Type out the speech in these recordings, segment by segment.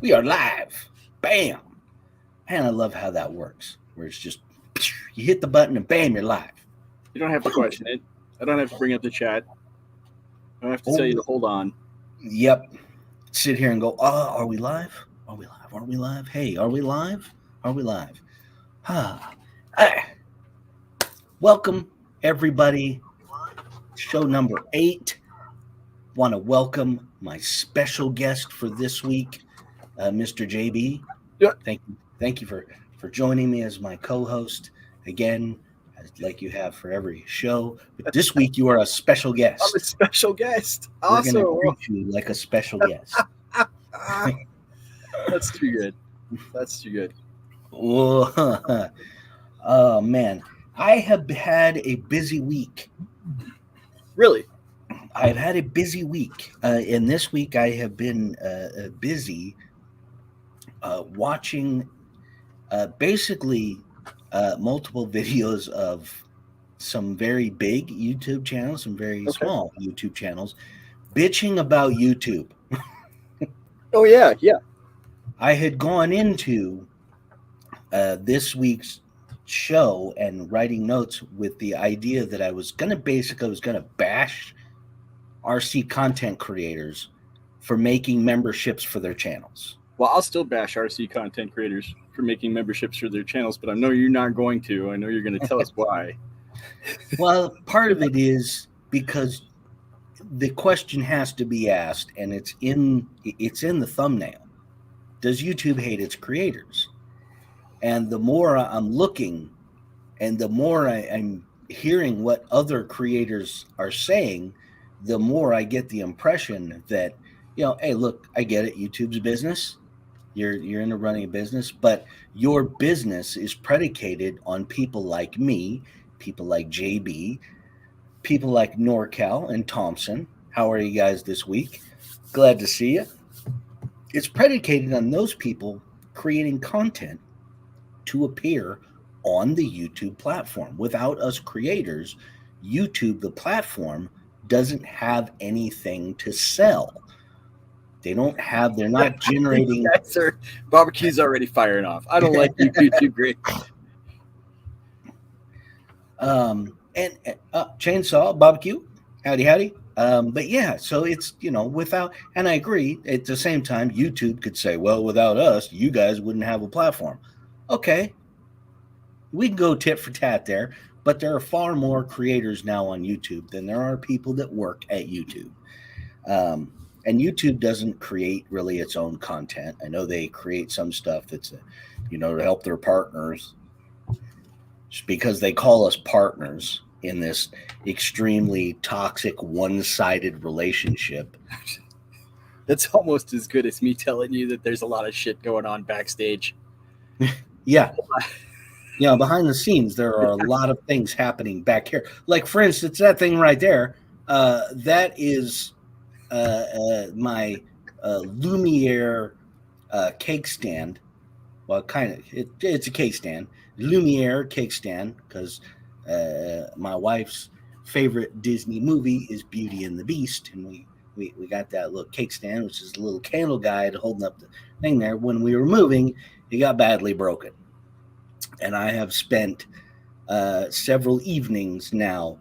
We are live. Bam. And I love how that works, where it's just you hit the button and bam, you're live. You don't have to question it. I don't have to bring up the chat. I don't have to tell you Oh, to hold on. yep. Sit here and go, oh, are we live? Are we live? Are we live? Hey, are we live? Are we live? Ah. Ah. Welcome, everybody. Show number 8. Want to welcome my special guest for this week, Mr. JB. Yeah. Thank you for joining me as my co-host again, like you have for every show. But this week you are a special I'm guest. a special guest. We're gonna Awesome. treat you like a special guest. That's too good. That's too good. Oh man, I have had a busy week. Really? I've had a busy week, and this week I have been busy watching basically multiple videos of some very big YouTube channels, some very Okay. small YouTube channels, bitching about YouTube. Oh yeah, yeah. I had gone into this week's show and writing notes with the idea that I was going to bash RC content creators for making memberships for their channels. Well, I'll still bash RC content creators for making memberships for their channels, but I know you're not going to. I know you're going to tell us why. Well, part of it is because the question has to be asked, and it's in the thumbnail. Does YouTube hate its creators? And the more I'm looking, and the more I'm hearing what other creators are saying, the more I get the impression that, hey, look, I get it. YouTube's a business. You're into running a business, but your business is predicated on people like me, people like JB, people like NorCal and Thompson. How are you guys this week? Glad to see you. It's predicated on those people creating content to appear on the YouTube platform. Without us creators, YouTube, the platform, doesn't have anything to sell. They're not generating. Barbecue's already firing off. I don't like YouTube great. And chainsaw barbecue, howdy. But yeah, so it's without, and I agree. At the same time, YouTube could say, well, without us, you guys wouldn't have a platform. Okay, we can go tit for tat there, but there are far more creators now on YouTube than there are people that work at YouTube. And YouTube doesn't create really its own content. I know they create some stuff that's, to help their partners, just because they call us partners in this extremely toxic, one-sided relationship. That's almost as good as me telling you that there's a lot of shit going on backstage. Yeah. Behind the scenes, there are a lot of things happening back here. Like, for instance, that thing right there, that is my Lumiere cake stand. Well, kind of, it's a cake stand. Lumiere cake stand, because my wife's favorite Disney movie is Beauty and the Beast, and we got that little cake stand, which is a little candle guide holding up the thing there. When we were moving, it got badly broken, and I have spent several evenings now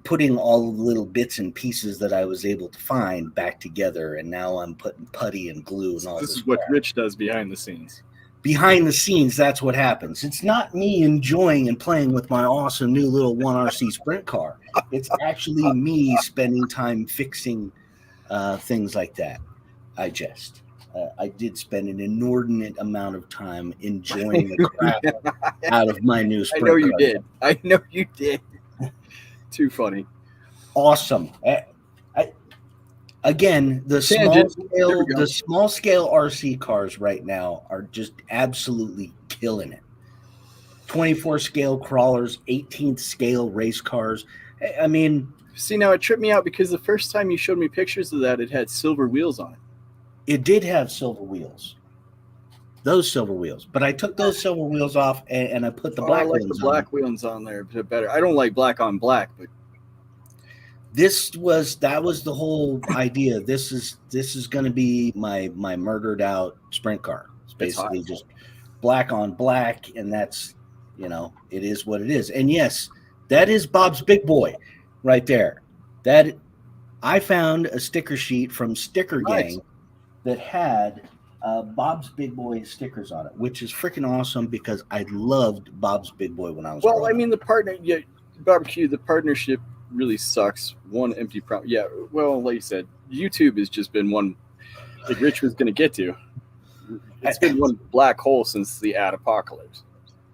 putting all of the little bits and pieces that I was able to find back together, and now I'm putting putty and glue and all this. This is what Rich does behind the scenes. Behind the scenes, that's what happens. It's not me enjoying and playing with my awesome new little 1RC sprint car. It's actually me spending time fixing things like that. I did spend an inordinate amount of time enjoying the crap out of my new sprint car. I know you did. Too funny. Awesome. Again, the small scale RC cars right now are just absolutely killing it. 24 scale crawlers, 18th scale race cars. I mean, see, now it tripped me out because the first time you showed me pictures of that, it had silver wheels on it. It did have silver wheels. Those silver wheels, but I took those silver wheels off and I put the black ones on. Black wheels on there, better. I don't like black on black, but that was the whole idea. This is going to be my murdered out sprint car. It's It's hot. basically just black on black, and that's, it is what it is. And yes, that is Bob's Big Boy right there. That I found a sticker sheet from Sticker Nice. Gang that had Bob's Big Boy stickers on it, which is freaking awesome because I loved Bob's Big Boy when I was Well, growing I mean, barbecue, the partnership really sucks. One empty promise. Yeah, well, like you said, YouTube has just been one, like Rich was going to get to. It's been one black hole since the ad apocalypse.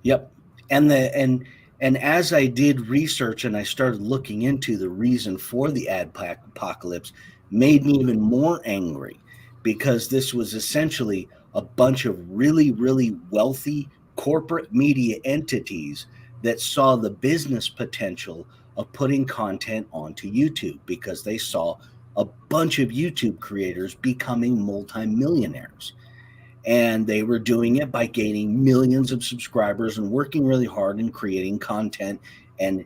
Yep. And as I did research and I started looking into the reason for the apocalypse, made me even more angry because this was essentially a bunch of really, really wealthy corporate media entities that saw the business potential of putting content onto YouTube because they saw a bunch of YouTube creators becoming multimillionaires. And they were doing it by gaining millions of subscribers and working really hard and creating content. And,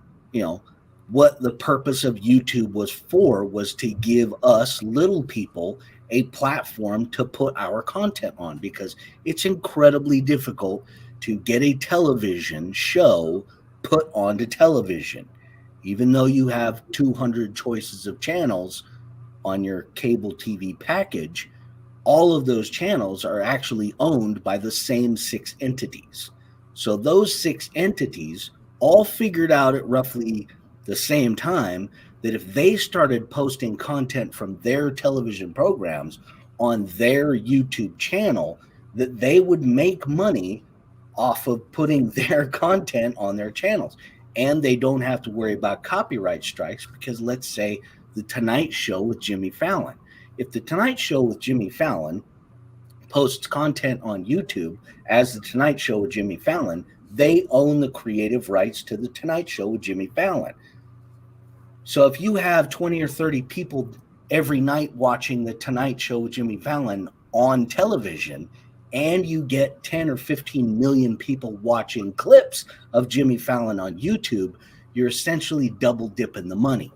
what the purpose of YouTube was for was to give us little people a platform to put our content on because it's incredibly difficult to get a television show put onto television. Even though you have 200 choices of channels on your cable TV package, all of those channels are actually owned by the same 6 entities. So those 6 entities all figured out at roughly the same time that if they started posting content from their television programs on their YouTube channel, that they would make money off of putting their content on their channels. And they don't have to worry about copyright strikes because let's say the Tonight Show with Jimmy Fallon. If the Tonight Show with Jimmy Fallon posts content on YouTube as the Tonight Show with Jimmy Fallon, they own the creative rights to the Tonight Show with Jimmy Fallon. So if you have 20 or 30 people every night watching the Tonight Show with Jimmy Fallon on television, and you get 10 or 15 million people watching clips of Jimmy Fallon on YouTube, you're essentially double dipping the money.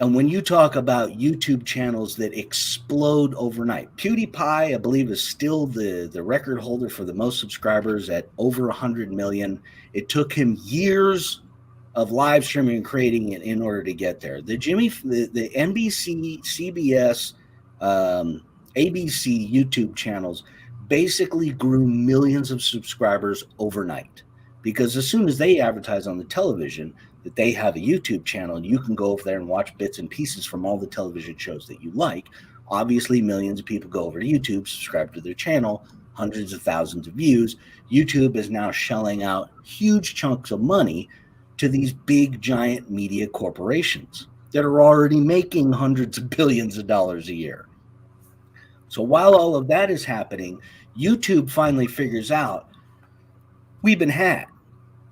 And when you talk about YouTube channels that explode overnight, PewDiePie, I believe, is still the record holder for the most subscribers at over 100 million. It took him years of live streaming and creating it in order to get there. The NBC, CBS, ABC YouTube channels basically grew millions of subscribers overnight because as soon as they advertise on the television that they have a YouTube channel and you can go over there and watch bits and pieces from all the television shows that you like, obviously millions of people go over to YouTube, subscribe to their channel, hundreds of thousands of views. YouTube is now shelling out huge chunks of money to these big giant media corporations that are already making hundreds of billions of dollars a year. So while all of that is happening, YouTube finally figures out we've been had.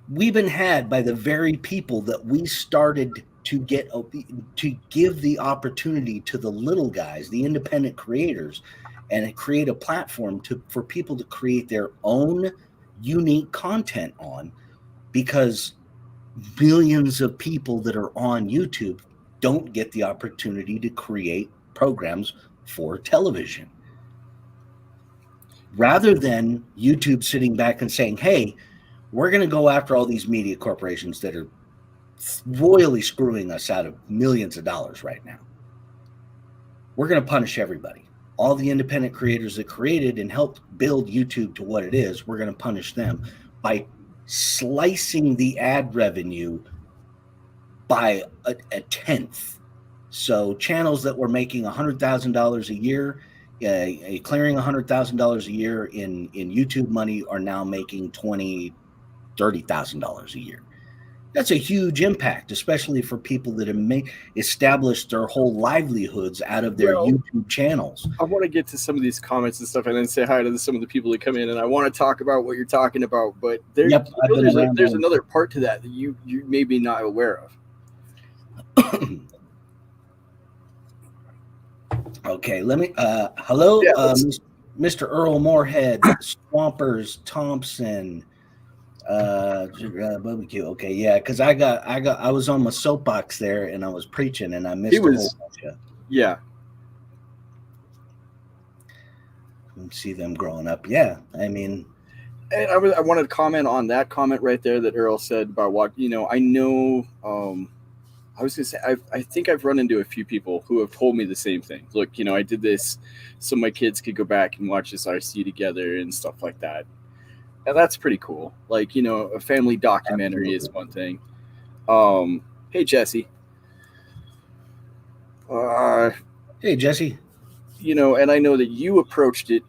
We've been had by the very people that we started to give the opportunity to the little guys, the independent creators, and create a platform for people to create their own unique content on, because millions of people that are on YouTube don't get the opportunity to create programs for television. Rather than YouTube sitting back and saying, hey, we're going to go after all these media corporations that are royally screwing us out of millions of dollars right now. We're going to punish everybody. All the independent creators that created and helped build YouTube to what it is, we're going to punish them by slicing the ad revenue by a tenth. So channels that were making $100,000 a year, clearing $100,000 a year in YouTube money, are now making $20,000-$30,000 a year. That's a huge impact, especially for people that have established their whole livelihoods out of their YouTube channels. I want to get to some of these comments and stuff and then say hi to some of the people that come in, and I want to talk about what you're talking about, but there's another part to that you may be not aware of. Okay, let me hello, Mr. Earl Moorhead, Swampers, Thompson, Barbecue. Okay, yeah, because I was on my soapbox there and I was preaching and I He missed a whole was, bunch of yeah. see them growing up. Yeah, I mean, And I wanted to comment on that comment right there that Earl said about what, I know, I was gonna say, I think I've run into a few people who have told me the same thing. Look, I did this so my kids could go back and watch this RC together and stuff like that. And that's pretty cool. Like, a family documentary is absolutely. one thing. Hey Jesse, uh, Hey, Jesse. and I know that you approached it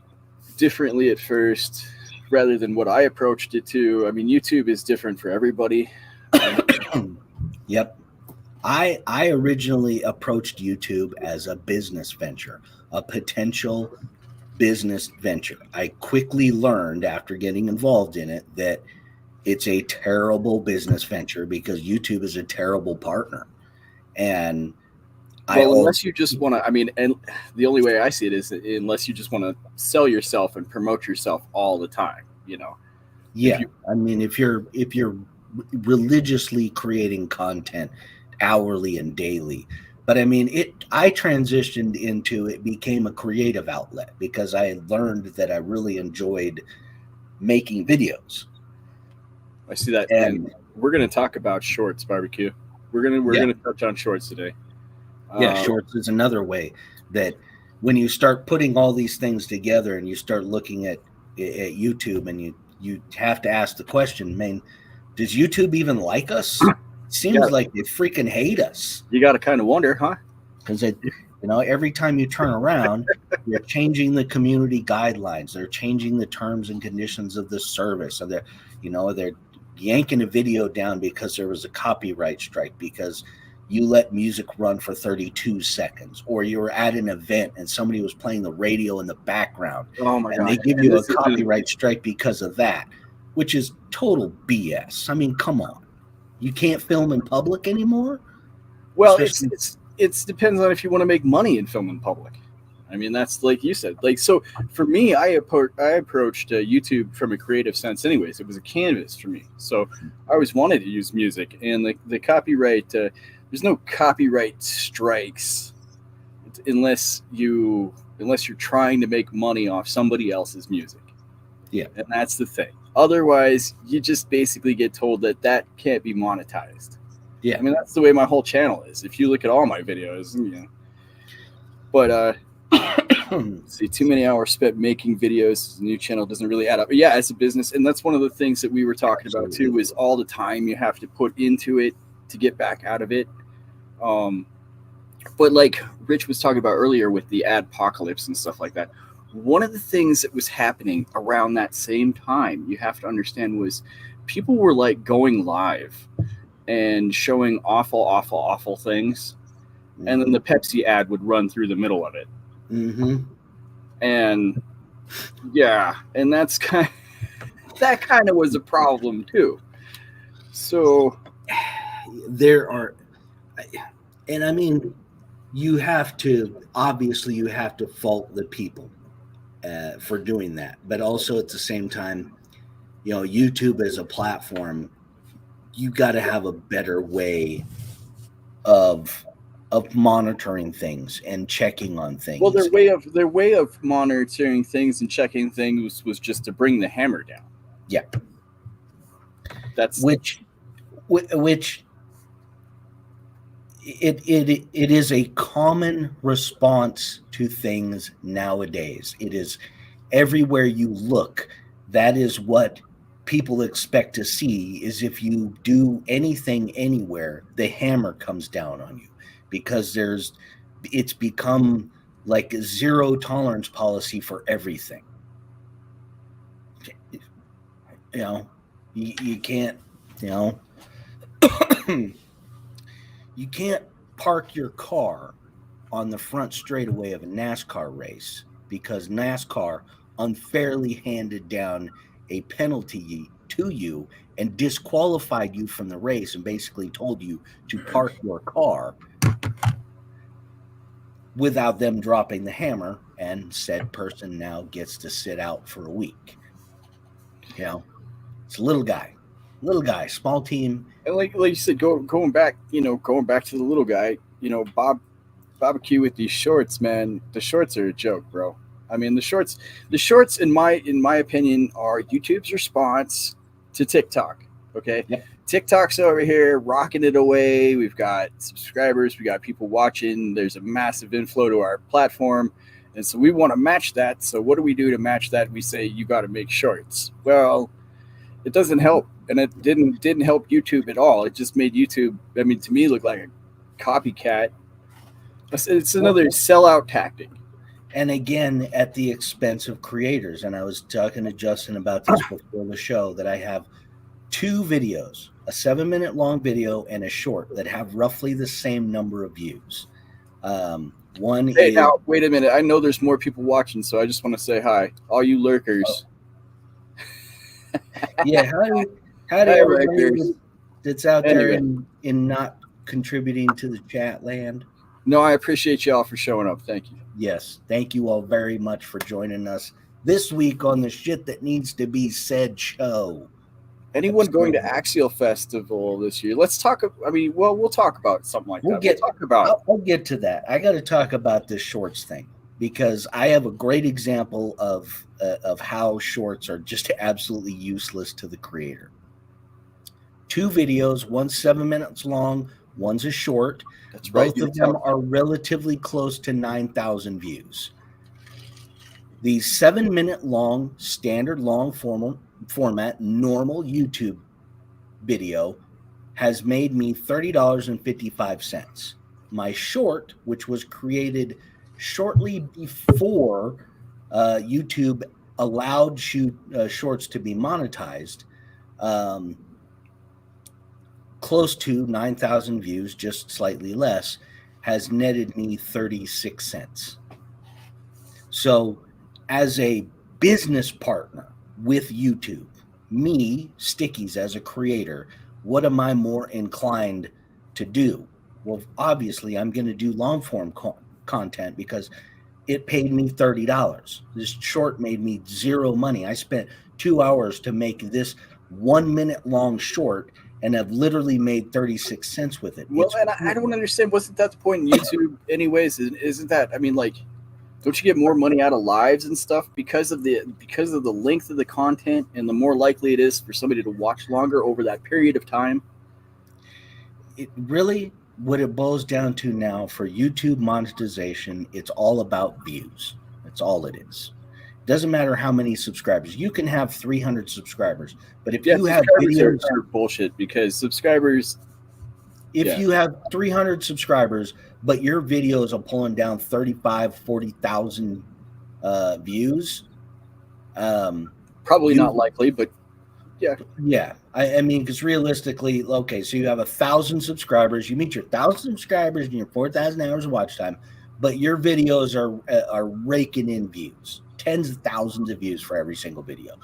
differently at first rather than what I approached it to. I mean, YouTube is different for everybody. Um, Yep. I originally approached YouTube as a business venture, a potential business venture. I quickly learned after getting involved in it that it's a terrible business venture because YouTube is a terrible partner. And I well, also, unless you just want to, I mean, and the only way I see it is unless you just want to sell yourself and promote yourself all the time. If yeah, you, I mean, if you're religiously creating content hourly and daily, but I mean, I transitioned into it became a creative outlet because I had learned that I really enjoyed making videos. I see that, and And we're going to talk about shorts barbecue. We're yeah, gonna touch on shorts today. yeah, Uh, shorts is another way that when you start putting all these things together and you start looking at YouTube and you have to ask the question, man, does YouTube even like us? yeah, Seems like they freaking hate us you got to kind of wonder, huh? because every time you turn around, they're changing the community guidelines. They're changing the terms and conditions of the service. So they're yanking a video down because there was a copyright strike because you let music run for 32 seconds, or you were at an event and somebody was playing the radio in the background Oh my and gosh! they give And you a this isn't copyright strike because of that, which is total BS. I mean, come on. You can't film in public anymore, well. It's especially. it's it's depends on if you want to make money in film in public. I mean, that's like you said. Like so, for me, I approached YouTube from a creative sense. Anyways, it was a canvas for me. So I always wanted to use music, and the copyright. There's no copyright strikes unless you're trying to make money off somebody else's music, Yeah. and that's the thing. Otherwise, you just basically get told that can't be monetized. Yeah. I mean, that's the way my whole channel is. If you look at all my videos, But see, too many hours spent making videos. The new channel doesn't really add up. But yeah, as a business, and that's one of the things that we were talking about too, is all the time you have to put into it to get back out of it. Um, but like Rich was talking about earlier with the adpocalypse and stuff like that, one of the things that was happening around that same time, you have to understand, was people were like going live and showing awful, awful, awful things, and then the Pepsi ad would run through the middle of it. Mm-hmm. And yeah, and that kind of was a problem too. So There are, and I mean, you have to obviously you have to fault the people for doing that, but also at the same time, YouTube as a platform, you got to have a better way of monitoring things and checking on well, things. their way of monitoring things and checking things was just to bring the hammer down. Yeah, That's which it is a common response to things nowadays. It is everywhere you look. That is what people expect to see, is if you do anything anywhere, the hammer comes down on you, because it's become like a zero tolerance policy for everything. You know, you can't, you know, you can't park your car on the front straightaway of a NASCAR race because NASCAR unfairly handed down a penalty to you and disqualified you from the race and basically told you to park your car without them dropping the hammer, and said person now gets to sit out for a week. It's a little guy. little guy, small team. And like you said, going back to the little guy, barbecue with these shorts, man. The shorts are a joke, bro. I mean, the shorts in my opinion are YouTube's response to TikTok. Okay, Yep. TikTok's over here rocking it away. We've got subscribers, we got people watching. There's a massive inflow to our platform, and so we want to match that. So what do we do to match that? We say you got to make shorts. Well, it doesn't help, and it didn't help YouTube at all. It just made YouTube, I mean, to me, look like a copycat. It's another sellout tactic. And again, at the expense of creators. And I was talking to Justin about this before the show, that I have two videos, a 7-minute long video and a short, that have roughly the same number of views. One Hey, is, now wait a minute. I know there's more people watching, so I just want to say hi, all you lurkers. yeah, how do Hi, everybody Rikers. that's out there Anyway. in not contributing to the chat land? No, I appreciate y'all for showing up. Thank you. Yes, thank you all very much for joining us this week on the Shit That Needs to Be Said show. Anyone going to Axial Festival this year? Let's talk. I mean, well, we'll talk about something like that. We'll talk about. I'll get to that. I got to talk about this shorts thing, because I have a great example of how shorts are just absolutely useless to the creator. Two videos, one's 7 minutes long, one's a short. That's right. Both of them are relatively close to 9,000 views. The 7-minute long, standard long format, normal YouTube video has made me $30.55. My short, which was created shortly before YouTube allowed shorts to be monetized, close to 9,000 views, just slightly less, has netted me 36 cents. So as a business partner with YouTube, me, Stickies, as a creator, what am I more inclined to do? Well, obviously, I'm going to do long form content, because it paid me $30. This short made me zero money. I spent 2 hours to make this 1 minute long short, and I've literally made 36 cents with it. Well, and I don't understand. Wasn't that the point in YouTube anyways? Isn't that, I mean, like, don't you get more money out of lives and stuff because of the length of the content, and the more likely it is for somebody to watch longer over that period of time? It really, what it boils down to now for YouTube monetization, it's all about views. That's all it is. It doesn't matter how many subscribers. You can have 300 subscribers, but if you have videos, are bullshit, because subscribers. If you have 300 subscribers, but your videos are pulling down 35, 40,000 views, probably not likely, but yeah. Yeah. I mean, because realistically, okay, so you have 1,000 subscribers, you meet your 1,000 subscribers and your 4,000 hours of watch time, but your videos are raking in views, tens of thousands of views for every single video.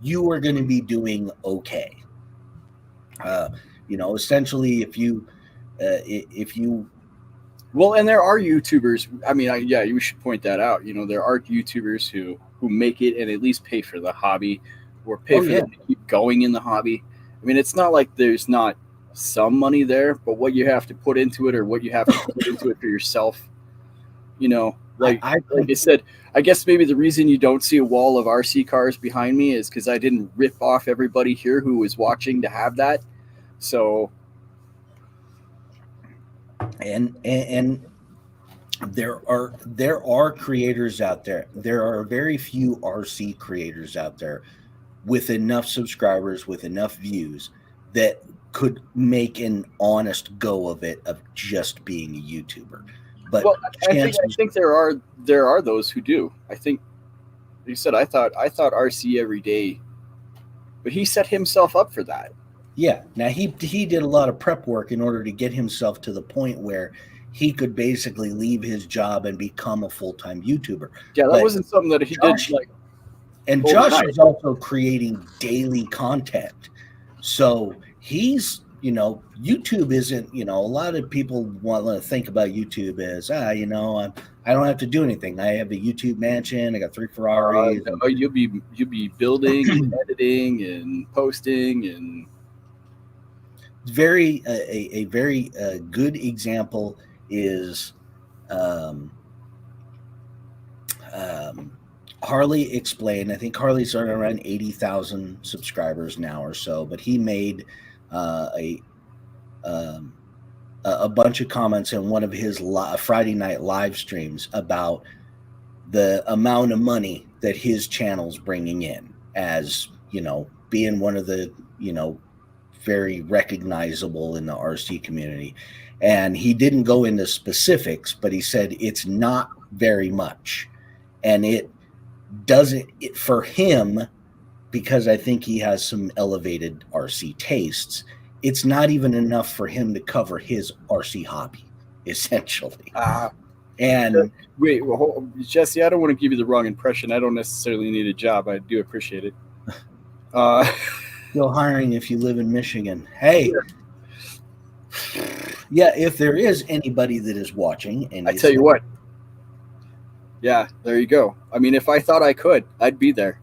You are going to be doing okay. Essentially, if you well, and there are YouTubers. I mean, you should point that out. There are YouTubers who make it and at least pay for the hobby, or pay for them to keep going in the hobby. I mean, it's not like there's not some money there, but what you have to put into it, or what you have to put into it for yourself, like I said, I guess maybe the reason you don't see a wall of RC cars behind me is because I didn't rip off everybody here who was watching to have that. So. And there are creators out there. There are very few RC creators out there with enough subscribers, with enough views, that could make an honest go of it, of just being a YouTuber. But I think there are those who do. I think, like you said, I thought RC every day, but he set himself up for that. Yeah. Now he did a lot of prep work in order to get himself to the point where he could basically leave his job and become a full-time YouTuber. Yeah, that wasn't something that he did like. And Josh is also creating daily content. So he's, YouTube isn't, a lot of people want to think about YouTube as, I don't have to do anything. I have a YouTube mansion. I got 3 Ferraris. You'll be building and editing and posting and very a very good example is um, Harley explained. I think Harley's around 80,000 subscribers now or so, but he made a um, a bunch of comments in one of his Friday night live streams about the amount of money that his channel's bringing in, as being one of the very recognizable in the RC community. And he didn't go into specifics, but he said it's not very much, and it doesn't for him, because I think he has some elevated RC tastes. It's not even enough for him to cover his RC hobby, essentially. And wait, well, Jesse, I don't want to give you the wrong impression. I don't necessarily need a job. I do appreciate it. Still hiring if you live in Michigan. Hey, yeah, if there is anybody that is watching, and I tell you what. Yeah, there you go. I mean, if I thought I could, I'd be there,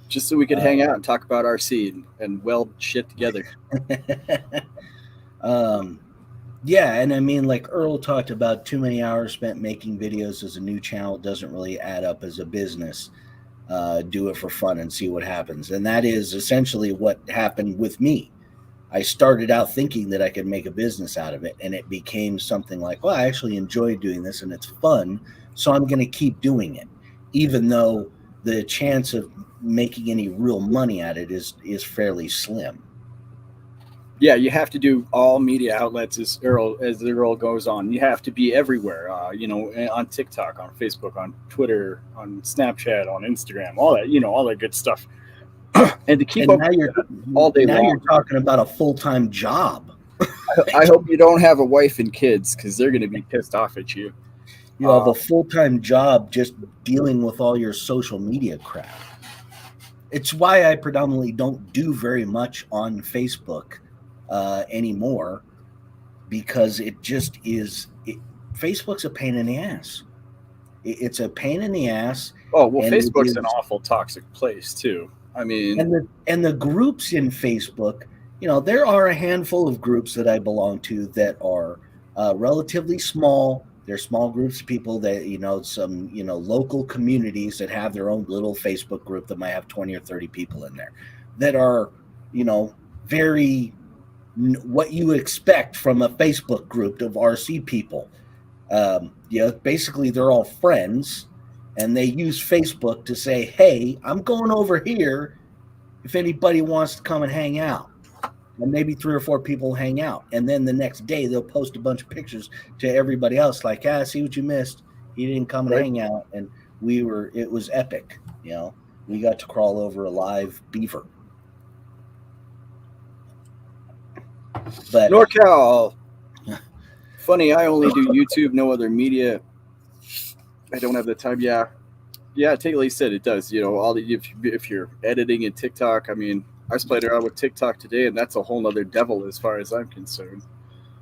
just so we could hang out and talk about RC and weld shit together. Yeah, and I mean, like Earl talked about, too many hours spent making videos as a new channel doesn't really add up as a business. Do it for fun and see what happens. And that is essentially what happened with me. I started out thinking that I could make a business out of it, and it became something like, well, I actually enjoy doing this and it's fun, so I'm going to keep doing it, even though the chance of making any real money at it is fairly slim. Yeah, you have to do all media outlets as the Earl goes on. You have to be everywhere, on TikTok, on Facebook, on Twitter, on Snapchat, on Instagram, all that, all that good stuff. And to keep up all day long. Now you're talking about a full-time job. I hope you don't have a wife and kids, because they're going to be pissed off at you. You have a full-time job just dealing with all your social media crap. It's why I predominantly don't do very much on Facebook anymore, because it just is. Facebook's a pain in the ass. It's a pain in the ass. Oh, well, Facebook's an awful toxic place too. I mean, and the groups in Facebook, there are a handful of groups that I belong to that are relatively small. They're small groups of people that, some, local communities that have their own little Facebook group that might have 20 or 30 people in there that are, very what you expect from a Facebook group of RC people. Basically they're all friends, and they use Facebook to say, hey, I'm going over here if anybody wants to come and hang out. And maybe 3 or 4 people hang out. And then the next day they'll post a bunch of pictures to everybody else, like, see what you missed. He didn't come and hang out. And it was epic. We got to crawl over a live beaver. But NorCal. Funny, I only do YouTube, no other media. I don't have the time. Yeah, take it like you said, it does. If you're editing in TikTok, I mean, I just played around with TikTok today, and that's a whole nother devil as far as I'm concerned.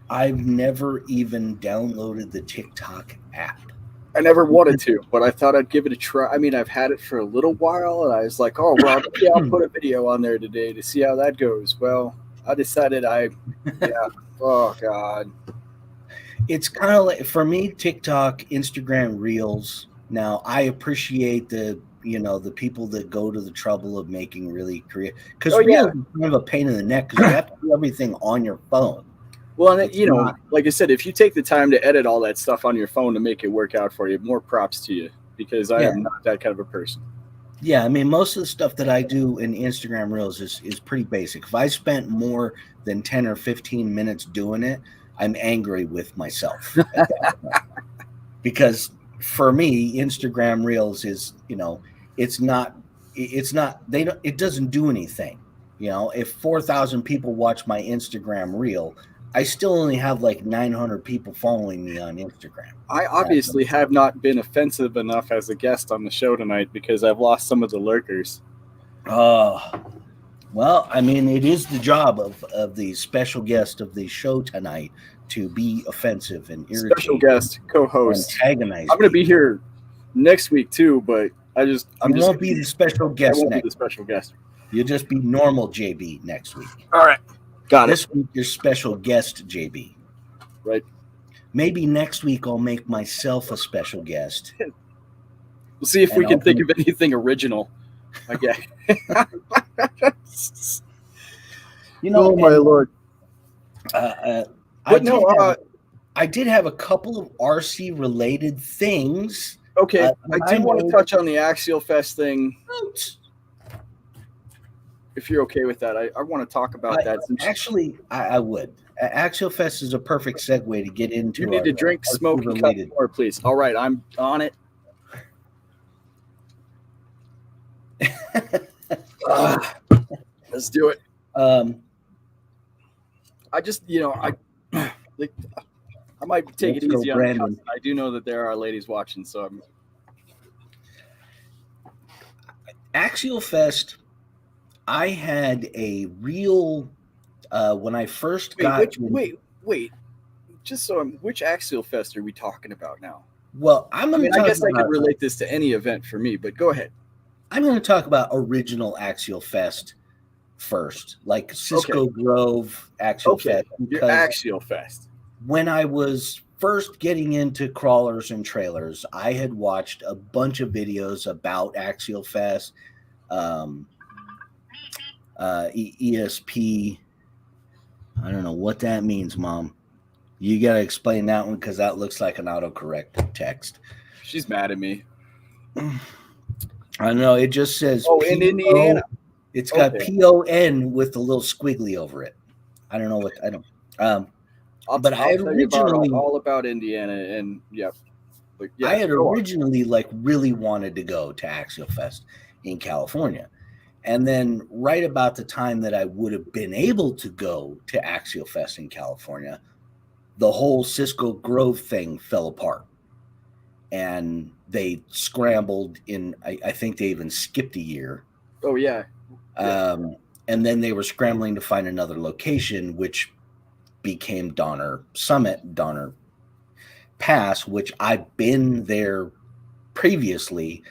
I've never even downloaded the TikTok app. I never wanted to, but I thought I'd give it a try. I mean, I've had it for a little while, and I was like, oh, well, maybe I'll put a video on there today to see how that goes. Well, I decided oh, God. It's kind of like, for me, TikTok, Instagram Reels. Now, I appreciate the people that go to the trouble of making really creative, because Reels is kind of a pain in the neck, because you have to do everything on your phone. Well, and like I said, if you take the time to edit all that stuff on your phone to make it work out for you, more props to you, because I am not that kind of a person. Yeah, I mean, most of the stuff that I do in Instagram Reels is pretty basic. If I spent more than 10 or 15 minutes doing it, I'm angry with myself. Because for me, Instagram Reels is, it doesn't do anything. If 4,000 people watch my Instagram Reel, I still only have like 900 people following me on Instagram. I obviously have not been offensive enough as a guest on the show tonight, because I've lost some of the lurkers. Well, I mean, it is the job of the special guest of the show tonight to be offensive and irritating. Special guest, co-host. Antagonize. I'm going to be here next week too, but you won't be the special guest. I won't be the special guest. You'll just be normal JB next week. All right. Got This it. week, your special guest, JB. Right. Maybe next week I'll make myself a special guest. We'll see if we can think of anything original. Okay. Oh my Lord. I did have a couple of RC related things. Okay, I do want to touch on the Axial Fest thing. If you're okay with that, I want to talk about that. Actually, I would. Axial Fest is a perfect segue to get into. You need to drink, smoke, and cut more, please. All right, I'm on it. Let's do it. I just, I might take it easy on Brandon. I do know that there are ladies watching, so I'm. Axial Fest, I had a real when I first got. Wait. Just so which Axial Fest are we talking about now? Well, I guess I could relate this to any event for me, but go ahead. I'm going to talk about original Axial Fest first, like Cisco Grove Axial Fest. Your Axial Fest. When I was first getting into crawlers and trailers, I had watched a bunch of videos about Axial Fest, ESP. I don't know what that means, Mom. You got to explain that one because that looks like an autocorrect text. She's mad at me. I know. It just says in Indiana. It's got PON with a little squiggly over it. I don't know what I don't. I'll tell you all about Indiana and I had originally really wanted to go to Axial Fest in California, and then right about the time that I would have been able to go to Axial Fest in California, the whole Cisco Grove thing fell apart, and they scrambled in. I think they even skipped a year. Oh yeah. And then they were scrambling to find another location, which became Donner Summit, Donner Pass, which I've been there previously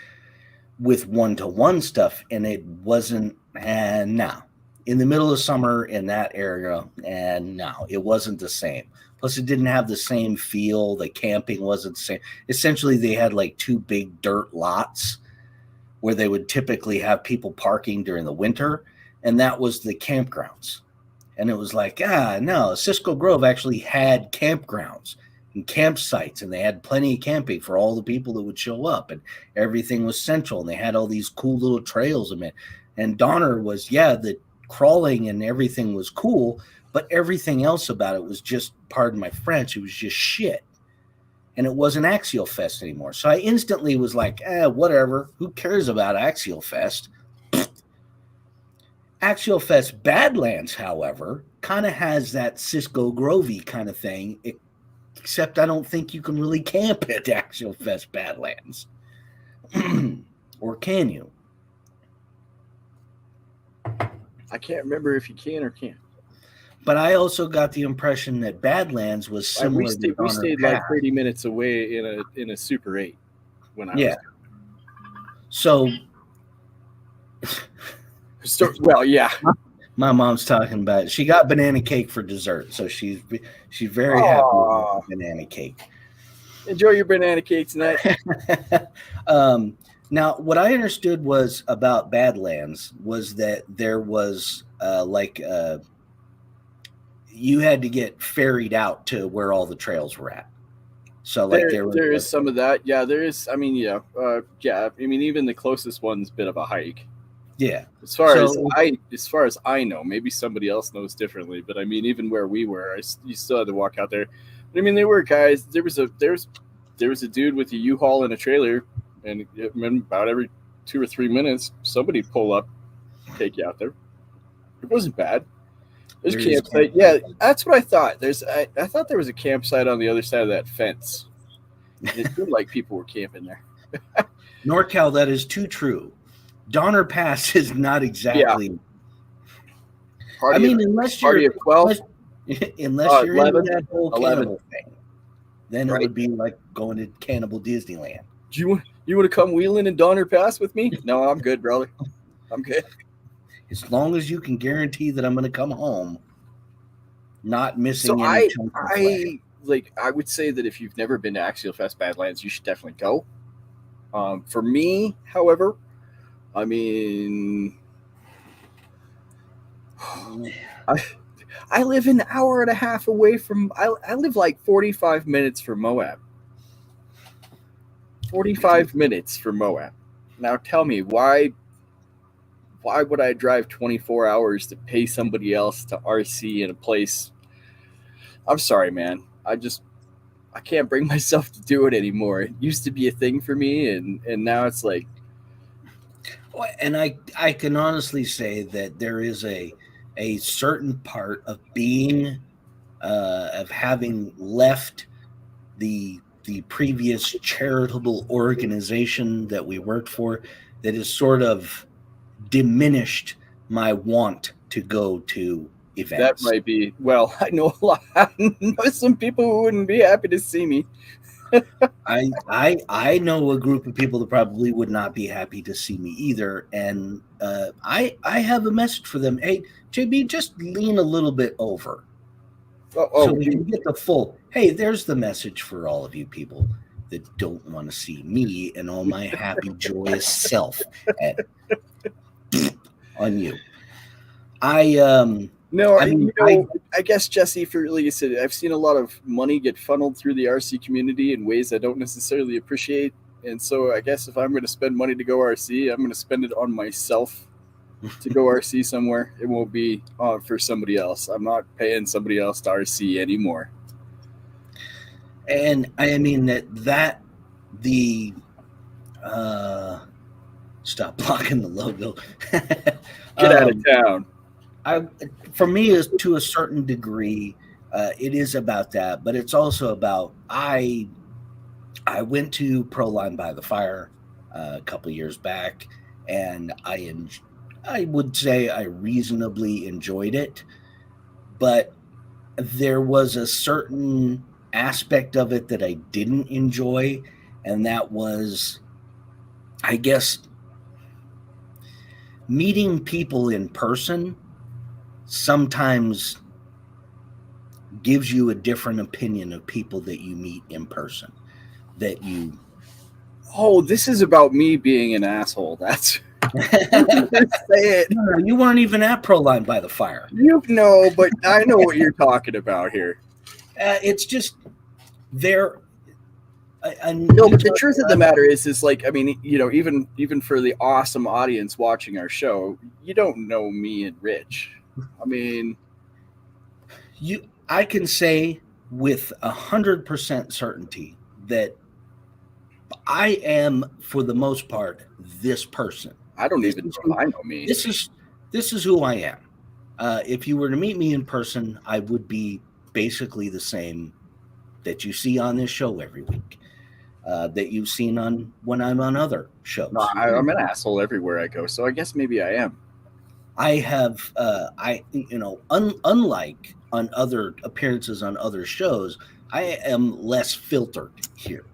with one-to-one stuff, and it wasn't. And now, in the middle of summer in that area, and no, it wasn't the same. Plus, it didn't have the same feel. The camping wasn't the same. Essentially, they had two big dirt lots where they would typically have people parking during the winter, and that was the campgrounds. And it was no, Cisco Grove actually had campgrounds and campsites, and they had plenty of camping for all the people that would show up, and everything was central, and they had all these cool little trails. And Donner was, the crawling and everything was cool, but everything else about it was just, pardon my French, it was just shit. And it wasn't Axial Fest anymore. So I instantly was like, whatever. Who cares about Axial Fest? Axial Fest Badlands, however, kind of has that Cisco Grovey kind of thing, except I don't think you can really camp at Axial Fest Badlands. Or can you? I can't remember if you can or can't. But I also got the impression that Badlands was similar. We stayed 30 minutes away in a Super 8 when I was. So, my mom's talking about it. She got banana cake for dessert, so she's very happy with banana cake. Enjoy your banana cake tonight. Now, what I understood was about Badlands was that there was you had to get ferried out to where all the trails were at. So there is some of that. Yeah, there is. I mean, even the closest one's a bit of a hike. Yeah. As far as I know, maybe somebody else knows differently, but I mean, even where we were, you still had to walk out there. But, I mean, there were guys. There was a dude with a U-Haul and a trailer, and about every 2 or 3 minutes, somebody'd pull up, take you out there. It wasn't bad. There's a campsite. Yeah, that's what I thought. I thought there was a campsite on the other side of that fence. It seemed like people were camping there. NorCal, that is too true. Donner Pass is not exactly. Yeah. Unless you're 12, unless you're 11, into that whole cannibal thing, then it would be like going to Cannibal Disneyland. Do you want to come wheeling in Donner Pass with me? No, I'm good, brother. I'm good. As long as you can guarantee that I'm going to come home. not missing So any chunks of flesh. I would say that if you've never been to Axial Fest Badlands, you should definitely go. For me, however, I mean, I live an hour and a half away from. I live like 45 minutes from Moab. 45 minutes from Moab. Now tell me why would I drive 24 hours to pay somebody else to RC in a place? I'm sorry, man. I can't bring myself to do it anymore. It used to be a thing for me, and now it's like. And I can honestly say that there is a certain part of being of having left the previous charitable organization that we worked for that has sort of diminished my want to go to events. That might be. Well, I know a lot. I know some people who wouldn't be happy to see me. I know a group of people that probably would not be happy to see me either, and I have a message for them. Hey, JB, just lean a little bit over, so we can get the full. Hey, there's the message for all of you people that don't want to see me and all my happy, joyous self on you. No, I mean, I guess, Jesse, for like you said, I've seen a lot of money get funneled through the RC community in ways I don't necessarily appreciate. And so I guess if I'm going to spend money to go RC, I'm going to spend it on myself to go RC somewhere. It won't be for somebody else. I'm not paying somebody else to RC anymore. And I mean stop blocking the logo. Get out of town. For me, is to a certain degree, it is about that, but it's also about I went to Proline by the Fire a couple of years back, and I would say I reasonably enjoyed it, but there was a certain aspect of it that I didn't enjoy, and that was, I guess, meeting people in person sometimes gives you a different opinion of people that you meet in person. This is about me being an asshole. That's say it. No, you weren't even at Proline by the Fire. You know, but I know what you're talking about here. It's just there. No, but the truth of the matter is like, I mean, even for the awesome audience watching our show, you don't know me and Rich. I mean, I can say with 100% certainty that I am, for the most part, this person. I don't even know if I know me. This is who I am. If you were to meet me in person, I would be basically the same that you see on this show every week, that you've seen when I'm on other shows. No, I'm an asshole everywhere I go, so I guess maybe I am. I have, unlike on other appearances on other shows, I am less filtered here.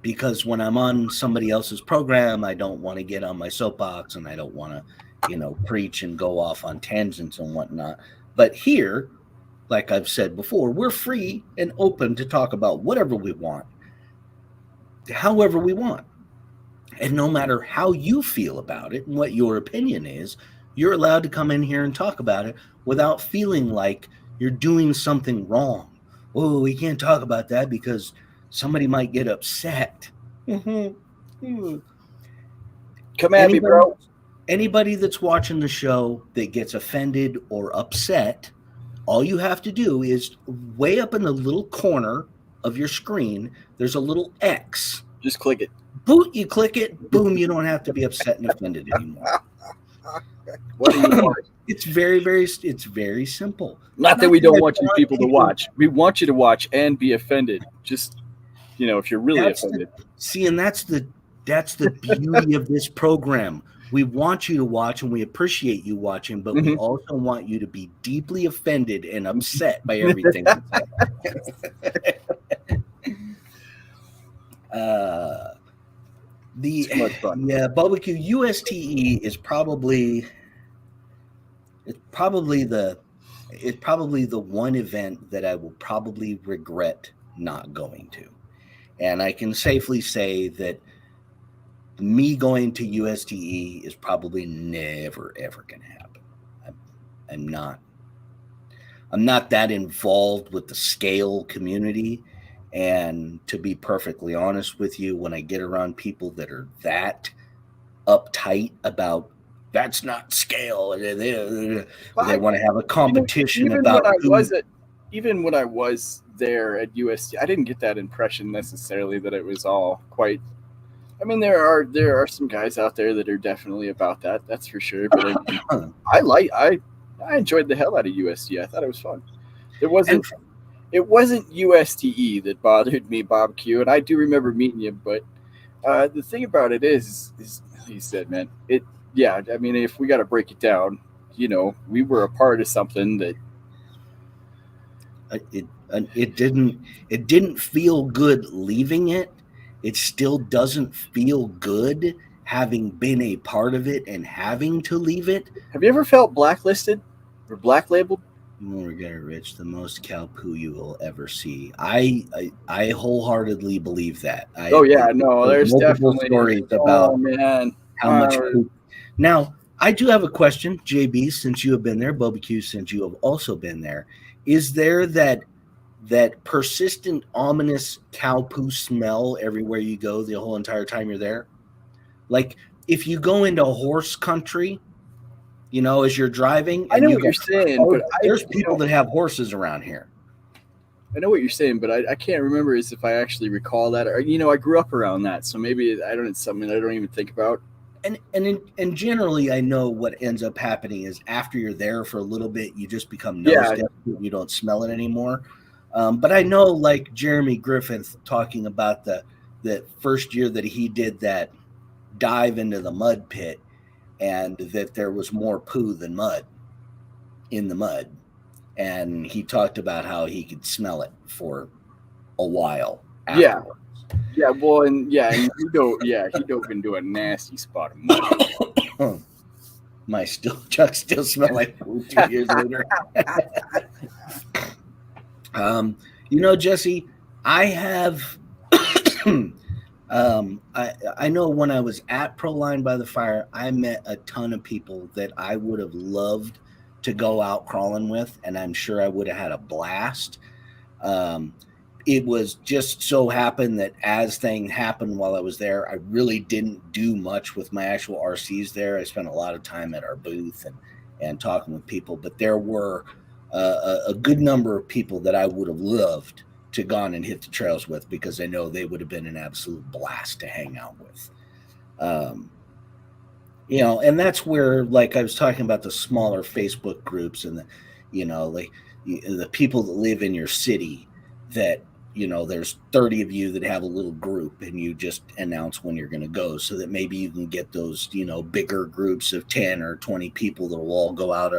Because when I'm on somebody else's program, I don't want to get on my soapbox and I don't want to, preach and go off on tangents and whatnot. But here, like I've said before, we're free and open to talk about whatever we want, however we want. And no matter how you feel about it and what your opinion is, you're allowed to come in here and talk about it without feeling like you're doing something wrong. Oh, we can't talk about that because somebody might get upset. Come at me, bro. Anybody that's watching the show that gets offended or upset, all you have to do is way up in the little corner of your screen, there's a little X. Just click it. Boom, you click it, boom, you don't have to be upset and offended anymore. What do you want? It's very simple. Not that we don't want you people to watch. We want you to watch and be offended. Just, if you're really offended. And that's the beauty of this program. We want you to watch and we appreciate you watching, but we also want you to be deeply offended and upset by everything. Barbecue USTE is probably the it's probably the one event that I will probably regret not going to. And I can safely say that me going to USTE is probably never ever going to happen. I'm, I'm not. I'm not that involved with the scale community. And to be perfectly honest with you, when I get around people that are that uptight about that's not scale, they want to have a competition even when about I who. was even when I was there at UST, I didn't get that impression necessarily that it was all quite. I mean, there are some guys out there that are definitely about that. That's for sure. But I mean, I enjoyed the hell out of UST. I thought it was fun. It And wasn't it wasn't USTE that bothered me, Bob Q. And I do remember meeting you, but the thing about it is like you said, man. It yeah. I mean, if we got to break it down, we were a part of something that. it it didn't feel good leaving it. It still doesn't feel good having been a part of it and having to leave it. Have you ever felt blacklisted or black labeled? Morgan Rich, the most cow poo you will ever see. I wholeheartedly believe that. Oh yeah, no, There's there's multiple definitely. stories Oh about man, how much poop. Now, I do have a question, JB, since you have been there, Barbecue, since you have also been there. Is there that persistent, ominous cow poo smell everywhere you go the whole entire time you're there? Like if you go into horse country, as you're driving I and know you what you're got saying, but there's people that have horses around here. I know what you're saying, but I can't remember as if I actually recall that. Or I grew up around that, so maybe I don't. It's something I don't even think about. And generally, I know what ends up happening is after you're there for a little bit, you just become nose Yeah, deaf. You don't smell it anymore. But I know, like Jeremy Griffith talking about the first year that he did that dive into the mud pit, and that there was more poo than mud in the mud, and he talked about how he could smell it for a while yeah, afterwards. yeah. Well, and he dove into a nasty spot of mud. My chuck still smell like poo 2 years later. Jesse, I have. I know when I was at Proline by the Fire, I met a ton of people that I would have loved to go out crawling with, and I'm sure I would have had a blast. It was just so happened that as things happened while I was there, I really didn't do much with my actual RCs there. I spent a lot of time at our booth and talking with people, but there were a good number of people that I would have loved to gone and hit the trails with, because I know they would have been an absolute blast to hang out with. And that's where, like I was talking about, the smaller Facebook groups and the people that live in your city that, there's 30 of you that have a little group, and you just announce when you're going to go, so that maybe you can get those, bigger groups of 10 or 20 people that will all go out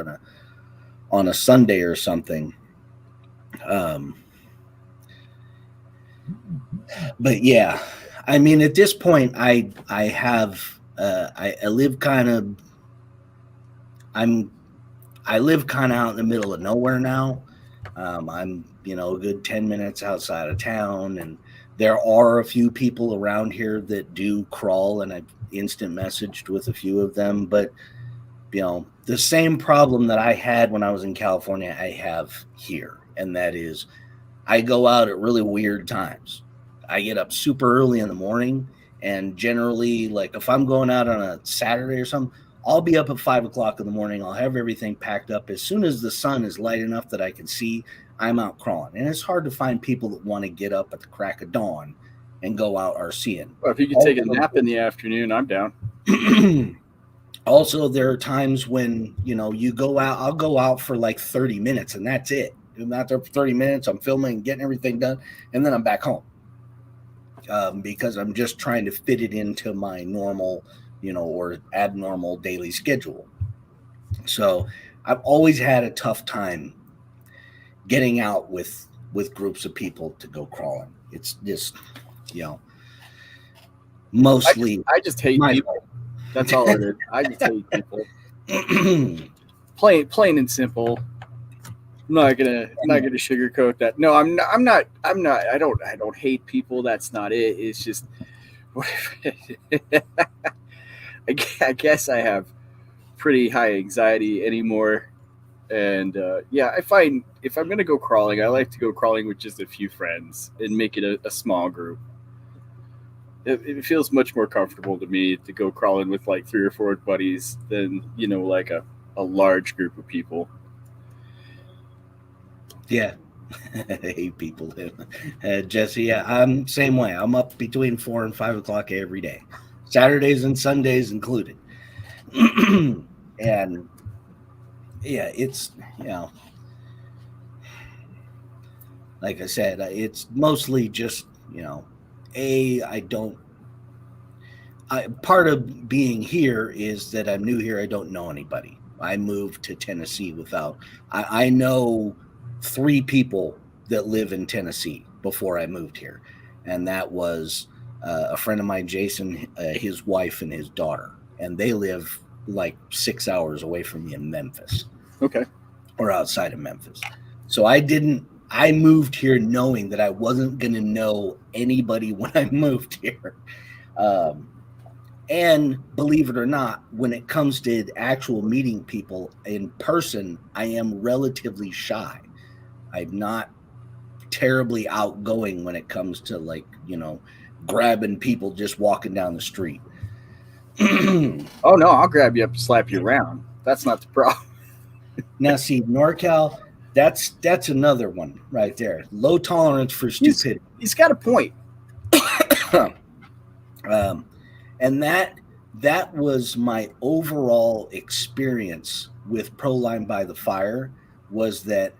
on a Sunday or something. But yeah, I mean, at this point, I live kind of out in the middle of nowhere now. I'm a good 10 minutes outside of town, and there are a few people around here that do crawl, and I've instant messaged with a few of them. But the same problem that I had when I was in California, I have here, and that is I go out at really weird times. I get up super early in the morning, and generally, like if I'm going out on a Saturday or something, I'll be up at 5:00 in the morning. I'll have everything packed up. As soon as the sun is light enough that I can see, I'm out crawling. And it's hard to find people that want to get up at the crack of dawn and go out RCing. Well, if you could take a nap in the afternoon, I'm down. Also, there are times when, you go out, I'll go out for like 30 minutes, and that's it. I'm out there for 30 minutes. I'm filming and getting everything done, and then I'm back home. Because I'm just trying to fit it into my normal, or abnormal daily schedule. So I've always had a tough time getting out with groups of people to go crawling. It's just, mostly. I just hate people. That's all it is. I just hate people. Plain and simple. not gonna sugarcoat that. No, I'm not. I don't hate people. That's not it. It's just I guess I have pretty high anxiety anymore. And yeah, I find if I'm gonna go crawling, I like to go crawling with just a few friends and make it a small group. It feels much more comfortable to me to go crawling with like 3 or 4 buddies than like a large group of people. Yeah. I hate people. Jesse, yeah, I'm same way. I'm up between 4 and 5 o'clock every day, Saturdays and Sundays included. And yeah, it's like I said, it's mostly just I don't. Part of being here is that I'm new here. I don't know anybody. I moved to Tennessee without. I know 3 people that live in Tennessee before I moved here, and that was a friend of mine, Jason, his wife, and his daughter, and they live like 6 hours away from me in Memphis. Okay. Or outside of Memphis. So I moved here knowing that I wasn't going to know anybody when I moved here. And believe it or not, when it comes to actual meeting people in person, I am relatively shy. I'm not terribly outgoing when it comes to grabbing people just walking down the street. Oh no, I'll grab you up and slap you around. That's not the problem. Now, see, NorCal, that's another one right there. Low tolerance for stupidity. He's got a point. And that was my overall experience with Proline by the Fire, was that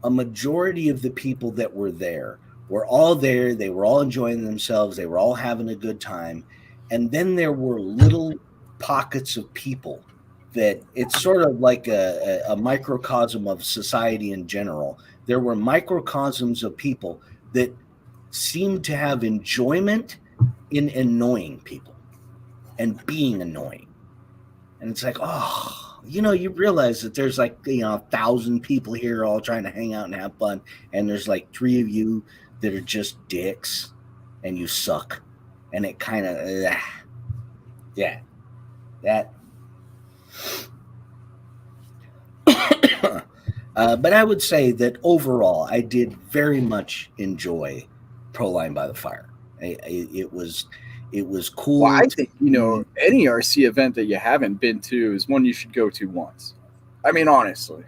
a majority of the people that were there were all there. They were all enjoying themselves. They were all having a good time. And then there were little pockets of people that it's sort of like a microcosm of society in general. There were microcosms of people that seemed to have enjoyment in annoying people and being annoying. And it's like, you realize that there's 1,000 people here all trying to hang out and have fun, and there's 3 of you that are just dicks and you suck. And it kind of, yeah, that. But I would say that overall, I did very much enjoy Proline by the Fire. It was cool. Well, I think any RC event that you haven't been to is one you should go to once. I mean, honestly,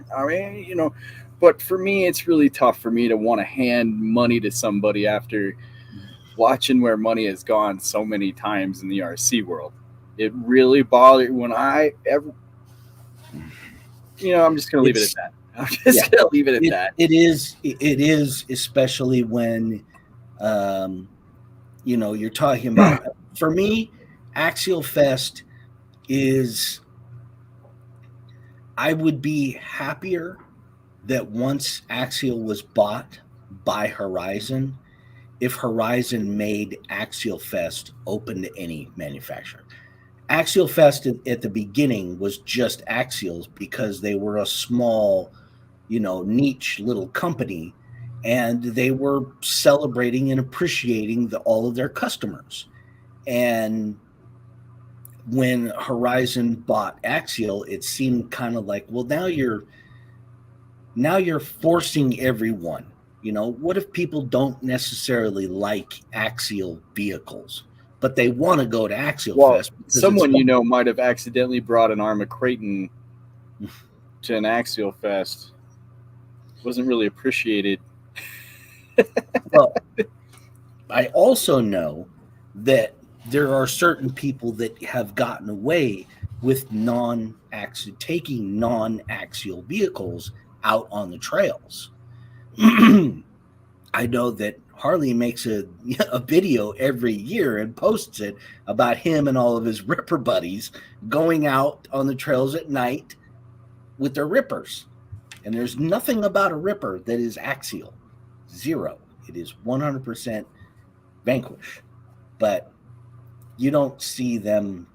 but for me, it's really tough for me to want to hand money to somebody after watching where money has gone so many times in the RC world. It really bothered when I'm just going to leave it at that. I'm just going to leave it at that. It is, especially when, you're talking about, for me, Axial Fest is, I would be happier that once Axial was bought by Horizon, if Horizon made Axial Fest open to any manufacturer. Axial Fest at the beginning was just Axials because they were a small, niche little company, and they were celebrating and appreciating all of their customers. And when Horizon bought Axial, it seemed kind of like, well, now you're forcing everyone. What if people don't necessarily like Axial vehicles, but they want to go to Axial Fest? Someone might have accidentally brought an Arma Creighton to an Axial Fest. Wasn't really appreciated. Well, I also know that there are certain people that have gotten away with taking non-axial vehicles out on the trails. I know that Harley makes a video every year and posts it about him and all of his Ripper buddies going out on the trails at night with their Rippers. And there's nothing about a Ripper that is axial. Zero. It is 100% Vanquish. But you don't see them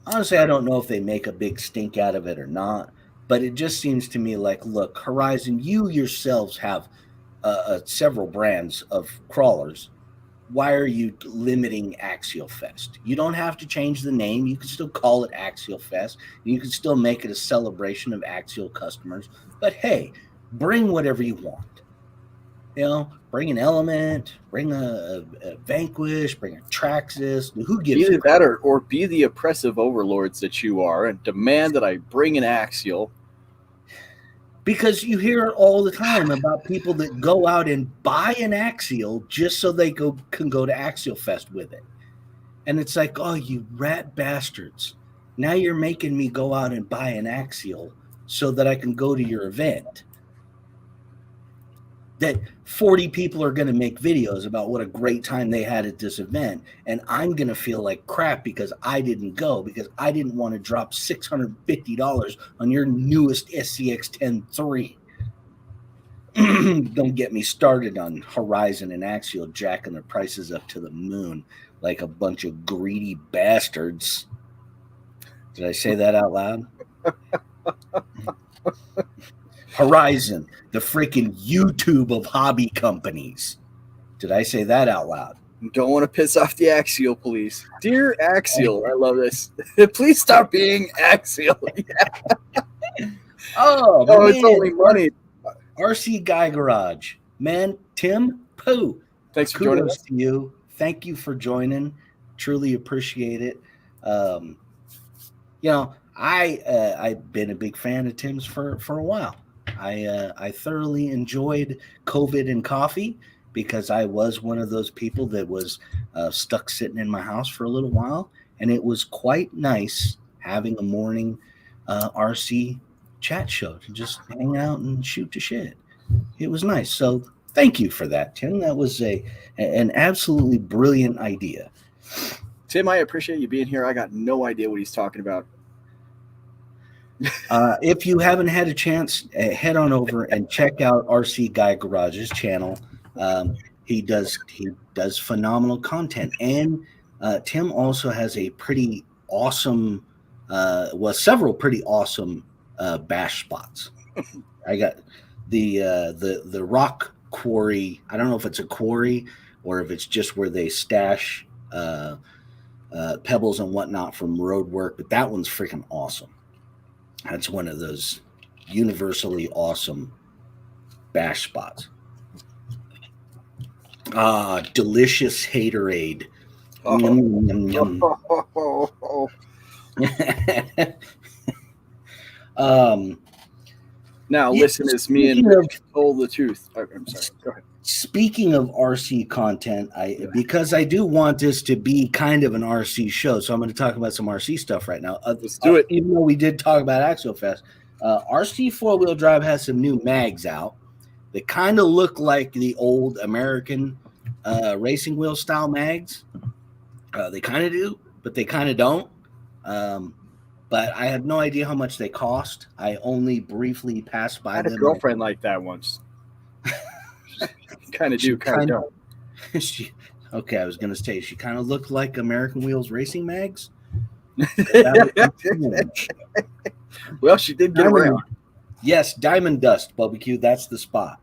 honestly, I don't know if they make a big stink out of it or not, But it just seems to me like, look, Horizon, you yourselves have several brands of crawlers. Why are you limiting Axial Fest? You don't have to change the name. You can still call it Axial Fest. You can still make it a celebration of Axial customers. But hey, bring whatever you want. Bring an Element, bring a Vanquish, bring a Traxxas. Who gives Either a that or be the oppressive overlords that you are and demand that I bring an Axial. Because you hear it all the time about people that go out and buy an Axial just so they can go to Axial Fest with it. And it's like, oh, you rat bastards. Now you're making me go out and buy an Axial so that I can go to your event. That 40 people are going to make videos about what a great time they had at this event. And I'm going to feel like crap because I didn't go, because I didn't want to drop $650 on your newest SCX-10 III. Don't get me started on Horizon and Axial jacking their prices up to the moon like a bunch of greedy bastards. Did I say that out loud? Horizon, the freaking YouTube of hobby companies. Did I say that out loud? Don't want to piss off the Axial police. Dear Axial, I love this. Please stop being Axial. Oh, it's only money. RC Guy Garage. Man, Tim Pooh. Thanks for joining us. To you. Thank you for joining. Truly appreciate it. I've been a big fan of Tim's for a while. I thoroughly enjoyed COVID and coffee because I was one of those people that was stuck sitting in my house for a little while, and it was quite nice having a morning RC chat show to just hang out and shoot the shit. It was nice. So thank you for that, Tim. That was an absolutely brilliant idea. Tim, I appreciate you being here. I got no idea what he's talking about. If you haven't had a chance, head on over and check out RC Guy Garage's channel. He does phenomenal content, and Tim also has a pretty awesome, several pretty awesome bash spots. I got the rock quarry. I don't know if it's a quarry or if it's just where they stash pebbles and whatnot from road work, but that one's freaking awesome. That's one of those universally awesome bash spots. Delicious haterade. Oh. Yum, yum, yum. Now listen, it's me and Rich told the truth. I'm sorry. Go ahead. Speaking of RC content, because I do want this to be kind of an RC show, so I'm going to talk about some RC stuff right now. Let's do it. Even though we did talk about Axial Fest, RC 4-wheel drive has some new mags out that kind of look like the old American racing wheel style mags. They kind of do, but they kind of don't. But I had no idea how much they cost. I only briefly passed by them. I had a girlfriend like that once. Kind of do, kind of don't. Okay, I was going to say, she kind of looked like American Wheels racing mags. Well, she did get around. Yes, Diamond Dust, Barbecue. That's the spot.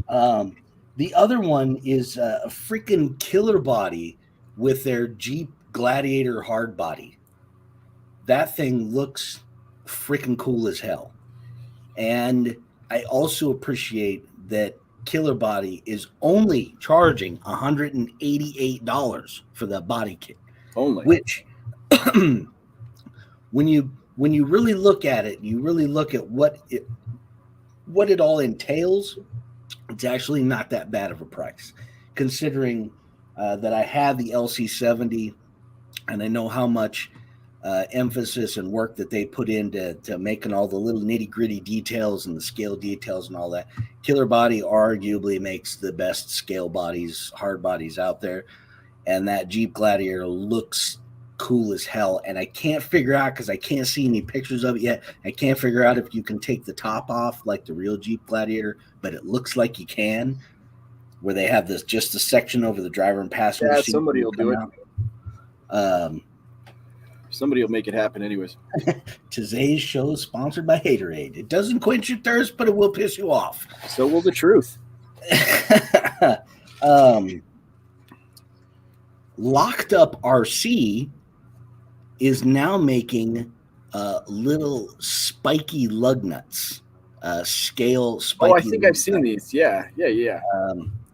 The other one is a freaking killer body with their Jeep Gladiator hard body. That thing looks freaking cool as hell. And I also appreciate that Killer Body is only charging $188 for the body kit. Only. Which, when you really look at it, you really look at what it all entails, it's actually not that bad of a price, considering that I have the LC70 and I know how much emphasis and work that they put into making all the little nitty-gritty details and the scale details and all that. Killer Body arguably makes the best scale bodies, hard bodies out there, and that Jeep Gladiator looks cool as hell. And I can't figure out, because I can't see any pictures of it yet, I can't figure out if you can take the top off like the real Jeep Gladiator, but it looks like you can, where they have this just a section over the driver and passenger seat. Somebody will do it. Somebody will make it happen anyways. Today's show is sponsored by Haterade. It doesn't quench your thirst, but it will piss you off. So will the truth. Locked Up RC is now making little spiky lug nuts, scale spiky. Oh, I think I've seen these. Yeah.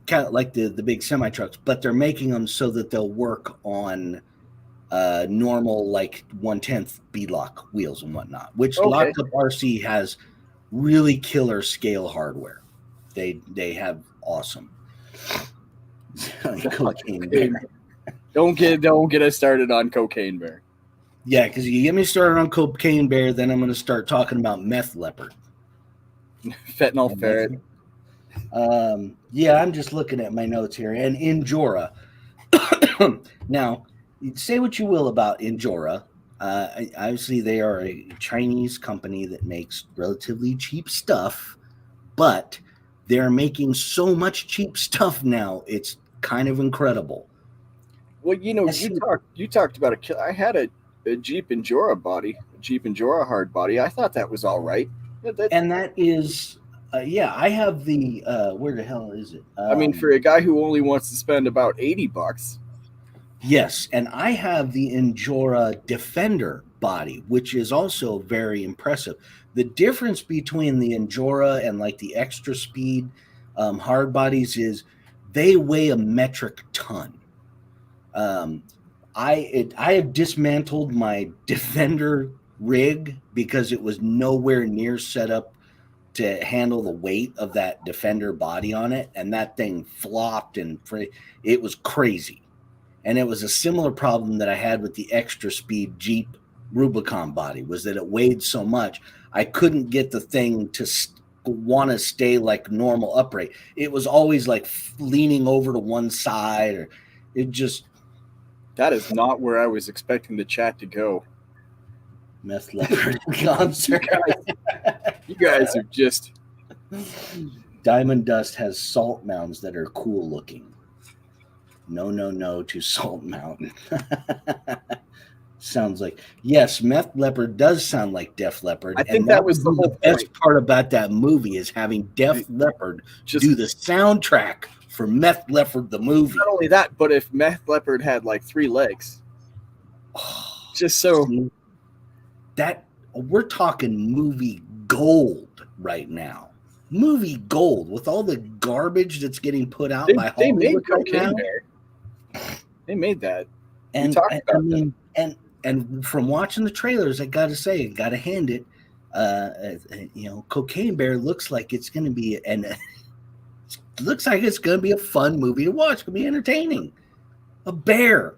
Kind of like the big semi trucks, but they're making them so that they'll work on normal like 1/10 beadlock wheels and whatnot. Which Locked Up RC has really killer scale hardware. They have awesome. Cocaine Bear. Don't get us started on Cocaine Bear. Yeah, because you get me started on Cocaine Bear, then I'm going to start talking about Meth Leopard. Fentanyl Ferret. Yeah, I'm just looking at my notes here. And Injora. Now, say what you will about Injora. Obviously, they are a Chinese company that makes relatively cheap stuff, but they're making so much cheap stuff now. It's kind of incredible. Well, you talked about I had a Jeep Injora body, a Jeep Injora hard body. I thought that was all right. And that is, I have the, where the hell is it? I mean, for a guy who only wants to spend about $80. Yes, and I have the Injora Defender body, which is also very impressive. The difference between the Injora and like the extra speed hard bodies is they weigh a metric ton. I have dismantled my Defender rig because it was nowhere near set up to handle the weight of that Defender body on it, and that thing flopped and it was crazy. And it was a similar problem that I had with the extra speed Jeep Rubicon body, was that it weighed so much I couldn't get the thing to want to stay like normal upright. It was always like leaning over to one side, or it just. That is not where I was expecting the chat to go. Meth Leopard concert. You guys are just. Diamond Dust has salt mounds that are cool looking. No to Salt Mountain. Sounds like, yes, Meth Leopard does sound like Def Leppard. I think that was the whole best part about that movie is having Def Leppard do the soundtrack for Meth Leopard the movie. Not only that, but if Meth Leopard had like 3 legs. Just so. See, that we're talking movie gold right now. Movie gold with all the garbage that's getting put out by Hollywood. They made Cocaine Bear. They made that. And and from watching the trailers, I got to say, I got to hand it. Cocaine Bear looks like it's going to be looks like it's going to be a fun movie to watch. It's going to be entertaining. A bear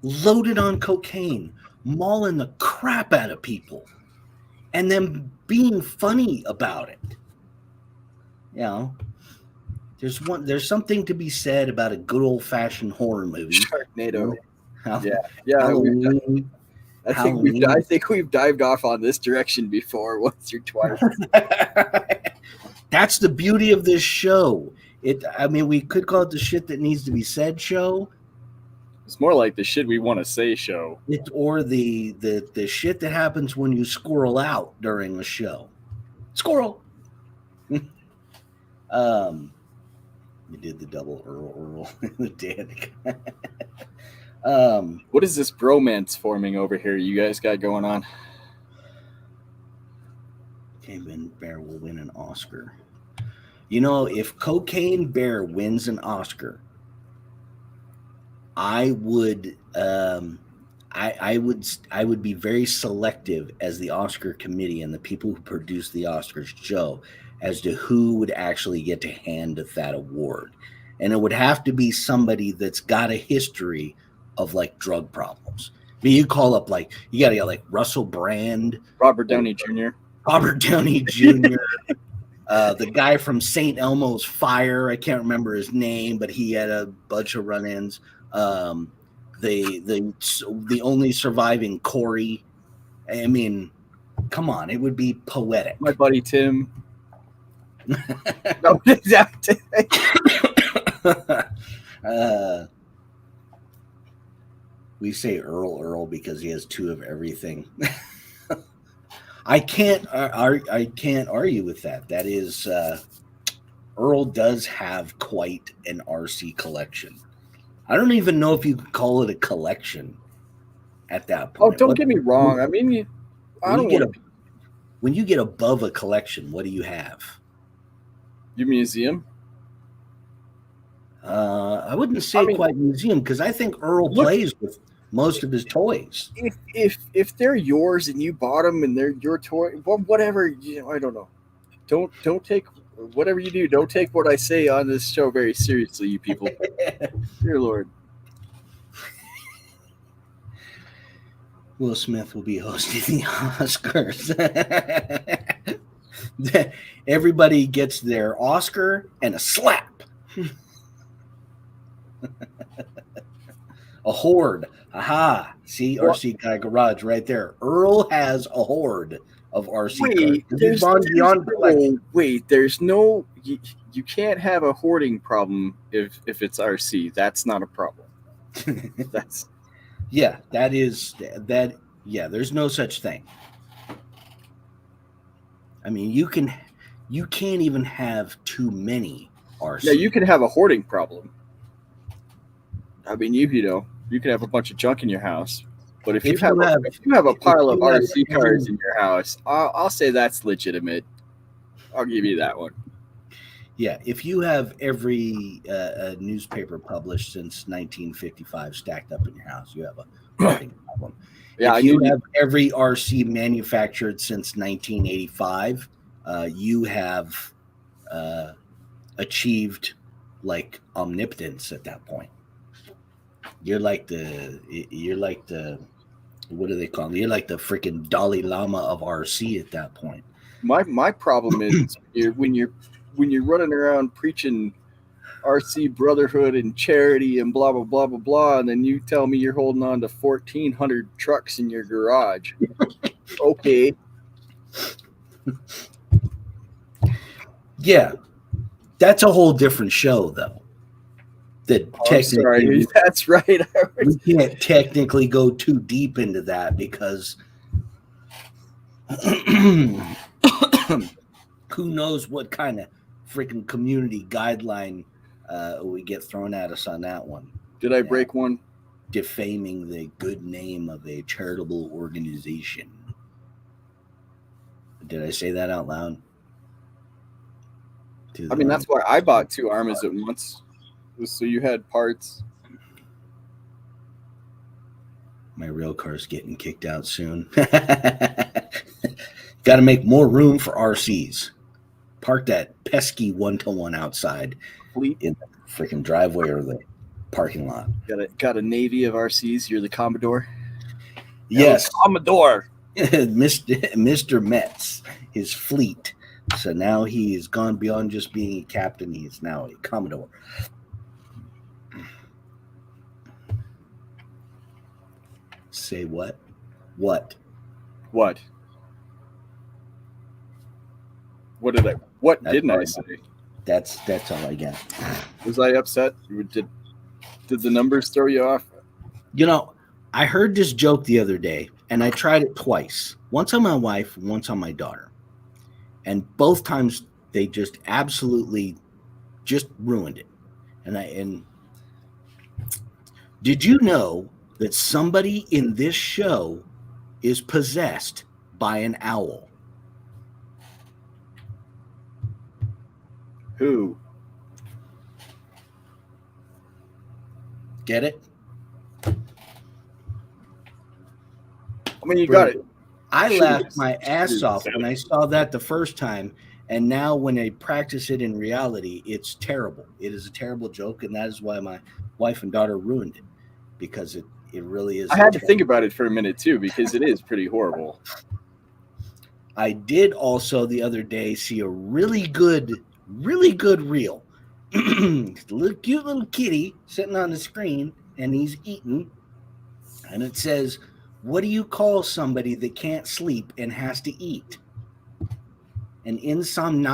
loaded on cocaine, mauling the crap out of people, and then being funny about it. You know, there's something to be said about a good old fashioned horror movie. Sharknado. Halloween. I think we've dived off on this direction before once or twice. That's the beauty of this show. We could call it the shit that needs to be said show. It's more like the shit we want to say show. Or the shit that happens when you squirrel out during the show. Squirrel. We did the double Earl the dead. What is this bromance forming over here you guys got going on? Cocaine Bear will win an Oscar. You know, if Cocaine Bear wins an Oscar, I would I would be very selective as the Oscar committee and the people who produce the Oscars show as to who would actually get to hand that award. And it would have to be somebody that's got a history of like drug problems. I mean, you call up you got to get like Russell Brand, Robert Downey Jr. The guy from St. Elmo's Fire, I can't remember his name, but he had a bunch of run-ins. The only surviving Corey. I mean, come on, it would be poetic. My buddy Tim. No, exactly. We say Earl because he has two of everything. I can't argue with that. That is, Earl does have quite an RC collection. I don't even know if you could call it a collection at that Oh, point. don't get me wrong. I mean, I don't want to. When you get above a collection, what do you have? Your museum? I wouldn't say quite museum because I think Earl plays with most of his toys. If they're yours and you bought them and they're your toy, well, whatever, I don't know. Don't take whatever you do. Don't take what I say on this show very seriously, you people. Dear Lord. Will Smith will be hosting the Oscars. Everybody gets their Oscar and a slap. A horde. Aha. See, RC Guy Garage right there. Earl has a horde of RC cars. There's no you can't have a hoarding problem if it's RC. That's not a problem. That's yeah, there's no such thing. I mean, you can't even have too many RC. Yeah, you can have a hoarding problem. I mean, you can have a bunch of junk in your house, but if you have a pile of RC cars in your house, I'll say that's legitimate. I'll give you that one. Yeah, if you have every newspaper published since 1955 stacked up in your house, you have a hoarding problem. Yeah, if you have every RC manufactured since 1985, you have achieved like omnipotence at that point. You're like the what do they call them? You're like the freaking Dalai Lama of RC at that point. My problem is when you're running around preaching RC brotherhood and charity and blah blah blah blah blah, and then you tell me you're holding on to 1,400 trucks in your garage. Okay. Yeah, that's a whole different show, though. Sorry, that's right. We can't technically go too deep into that because who knows what kind of freaking community guideline we get thrown at us on that one. Did I break one? Defaming the good name of a charitable organization. Did I say that out loud? I mean, that's why I bought 2 armors at once. So you had parts. My real car's getting kicked out soon. Got to make more room for RCs. Park that pesky 1-to-1 outside in the freaking driveway or the parking lot. Got a navy of RCs. You're the Commodore. Yes, Commodore. Mr. Metz, his fleet. So now he has gone beyond just being a captain. He is now a Commodore. Say what? What didn't I say? That's all I got. Was I upset? Did the numbers throw you off? I heard this joke the other day, and I tried it twice. Once on my wife, once on my daughter. And both times they just absolutely just ruined it. And did you know that somebody in this show is possessed by an owl? Who? Get it? I mean, you got it. I laughed my ass off when I saw that the first time, and now when I practice it in reality, it's terrible. It is a terrible joke, and that is why my wife and daughter ruined it, because it really is. I had to think about it for a minute too, because it is pretty horrible. I did also the other day see a really good reel. Cute little kitty sitting on the screen, and he's eating, and it says, "What do you call somebody that can't sleep and has to eat?" An insomniac.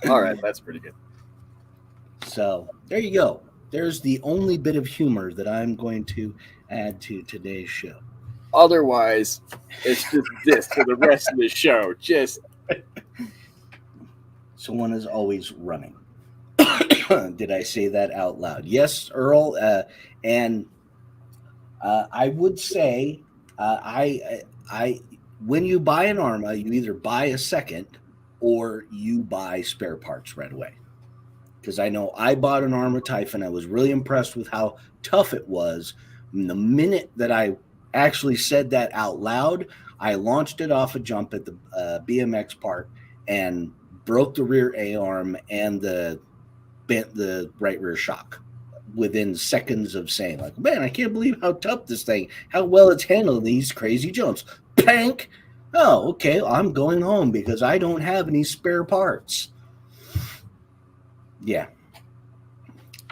All right, that's pretty good. So there you go. There's the only bit of humor that I'm going to add to today's show. Otherwise, it's just this for the rest of the show. Just Someone is always running. Did I say that out loud? Yes, Earl. And I would say, when you buy an Arma, you either buy a second or you buy spare parts right away. Because I know I bought an Arma Typhon. I was really impressed with how tough it was. And the minute that I actually said that out loud, I launched it off a jump at the BMX park and broke the rear A-arm and bent the right rear shock within seconds of saying, like, man, I can't believe how tough this thing, how well it's handling these crazy jumps. Pank! Oh, okay, I'm going home because I don't have any spare parts. Yeah.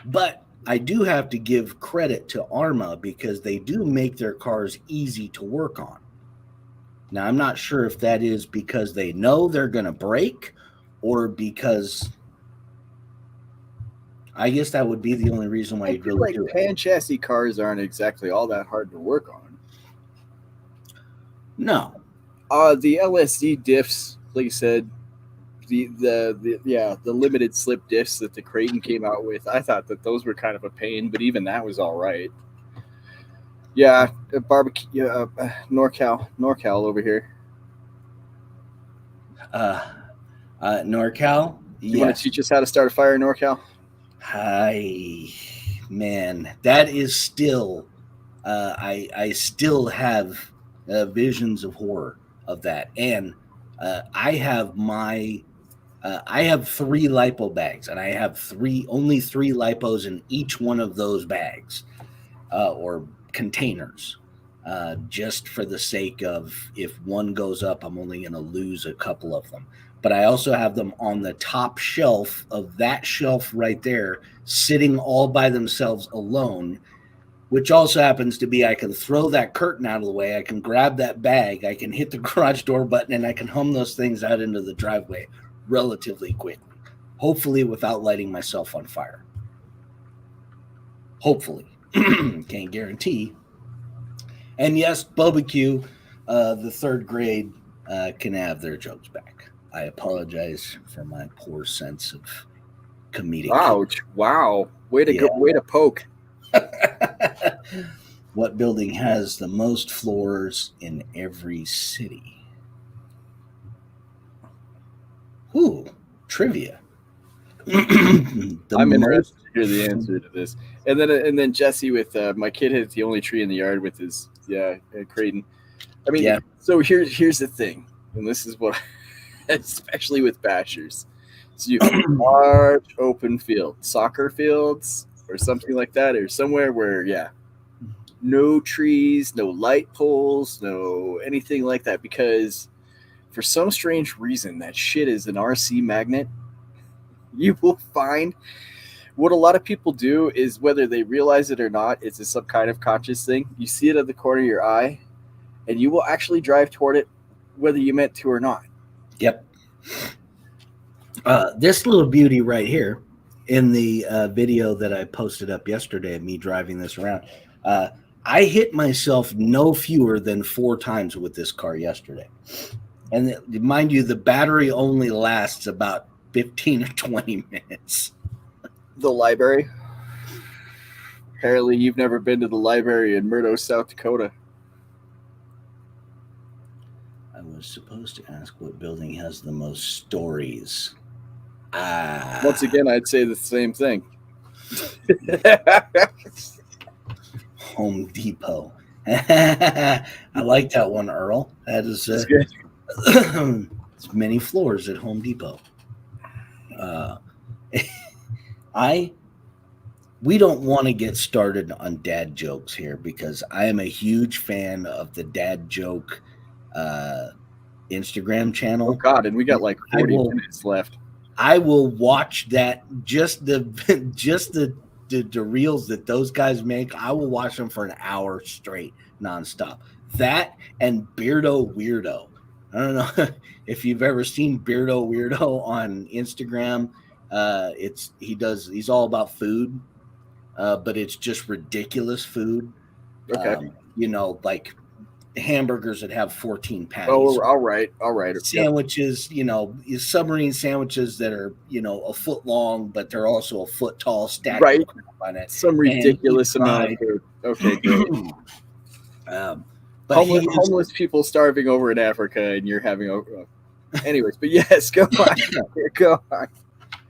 But I do have to give credit to Arma because they do make their cars easy to work on. Now, I'm not sure if that is because they know they're going to break or because I guess that would be the only reason why you'd really do it. Pan chassis cars aren't exactly all that hard to work on. No. The LSD diffs, like you said, the limited slip diffs that the Creighton came out with, I thought that those were kind of a pain, but even that was all right. Yeah, barbecue, NorCal over here. NorCal? You want to teach us how to start a fire in NorCal? Man, that is still, I still have visions of horror of that. And I have 3 lipo bags, and I have only 3 lipos in each one of those bags or containers, just for the sake of if one goes up, I'm only going to lose a couple of them. But I also have them on the top shelf of that shelf right there, sitting all by themselves alone, which also happens to be I can throw that curtain out of the way, I can grab that bag, I can hit the garage door button, and I can hum those things out into the driveway relatively quickly, hopefully without lighting myself on fire. Hopefully. Can't guarantee. And yes, barbecue, the 3rd grade can have their jokes back. I apologize for my poor sense of comedic. Ouch! Wow, way to poke. What building has the most floors in every city? Ooh, trivia. I'm interested to hear the answer to this. And then Jesse with my kid hit the only tree in the yard with his Creighton. I mean, So here's the thing, and this is what, especially with bashers. So you have a large open field, soccer fields or something like that, or somewhere where no trees, no light poles, no anything like that, because for some strange reason that shit is an RC magnet. You will find what a lot of people do is, whether they realize it or not, it's a some kind of conscious thing. You see it at the corner of your eye, and you will actually drive toward it whether you meant to or not. Yep. This little beauty right here in the video that I posted up yesterday of me driving this around, I hit myself no fewer than 4 times with this car yesterday. And mind you, the battery only lasts about 15 or 20 minutes. The library. Apparently you've never been to the library in Murdo, South Dakota. I was supposed to ask what building has the most stories. Once again, I'd say the same thing. Home Depot. I like that one, Earl. That is good. It's many floors at Home Depot. We don't want to get started on dad jokes here because I am a huge fan of the dad joke Instagram channel. Oh God, and we got like 40 minutes left. I will watch that, just the reels that those guys make. I will watch them for an hour straight, nonstop. That and Beardo Weirdo. I don't know if you've ever seen Beardo Weirdo on Instagram. He's all about food, but it's just ridiculous food. Okay. Like hamburgers that have 14 patties. Oh, all right. Sandwiches, submarine sandwiches that are, a foot long, but they're also a foot tall, stacked Right. on it. Some ridiculous amount of food. Okay, great. But homeless people starving over in Africa, and you're having anyways. But yes, go on. Go on.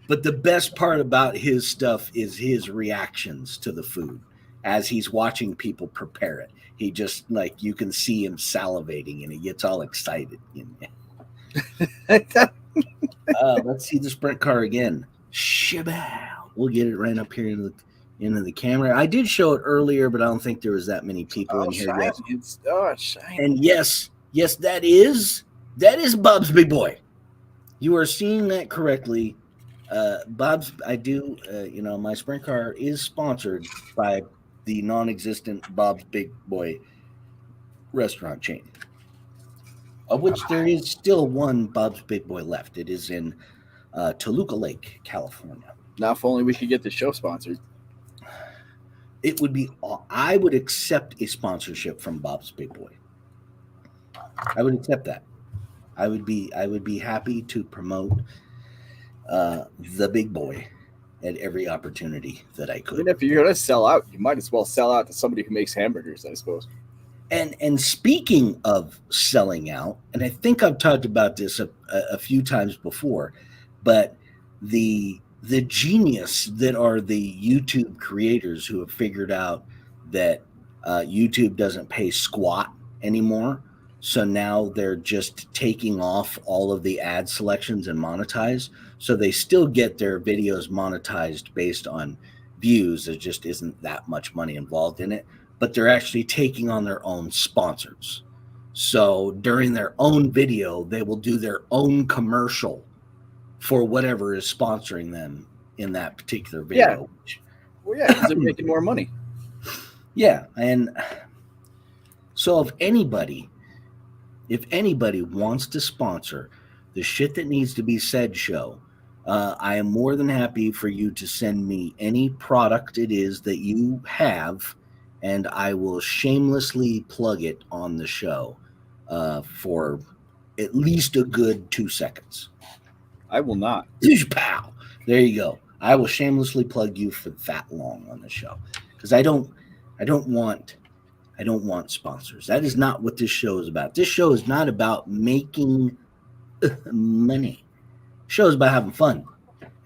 But the best part about his stuff is his reactions to the food as he's watching people prepare it. He just, like, you can see him salivating and he gets all excited. Let's see the sprint car again. Shibow. We'll get it right up here into the camera. I did show it earlier, but I don't think there was that many people in here yet. It's shiny. And yes, that is Bob's Big Boy. You are seeing that correctly. Bob's, my sprint car is sponsored by the non-existent Bob's Big Boy restaurant chain, of which there is still one Bob's Big Boy left. It is in Toluca Lake, California. Now, if only we could get the show sponsored. It would be. I would accept a sponsorship from Bob's Big Boy. I would accept that. I would be happy to promote the Big Boy at every opportunity that I could. I mean, if you're going to sell out, you might as well sell out to somebody who makes hamburgers, I suppose. And speaking of selling out, and I think I've talked about this a few times before, but the genius that are the YouTube creators who have figured out that YouTube doesn't pay squat anymore. So now they're just taking off all of the ad selections and monetize. So they still get their videos monetized based on views. There just isn't that much money involved in it. But they're actually taking on their own sponsors. So during their own video, they will do their own commercial for whatever is sponsoring them in that particular video. Yeah. Well, yeah, because they're making more money. Yeah. And so if anybody wants to sponsor the Shit That Needs to Be Said show, I am more than happy for you to send me any product it is that you have, and I will shamelessly plug it on the show for at least a good 2 seconds. I will not. Pow! There you go. I will shamelessly plug you for that long on the show, because I don't want sponsors. That is not what this show is about. This show is not about making money. The show is about having fun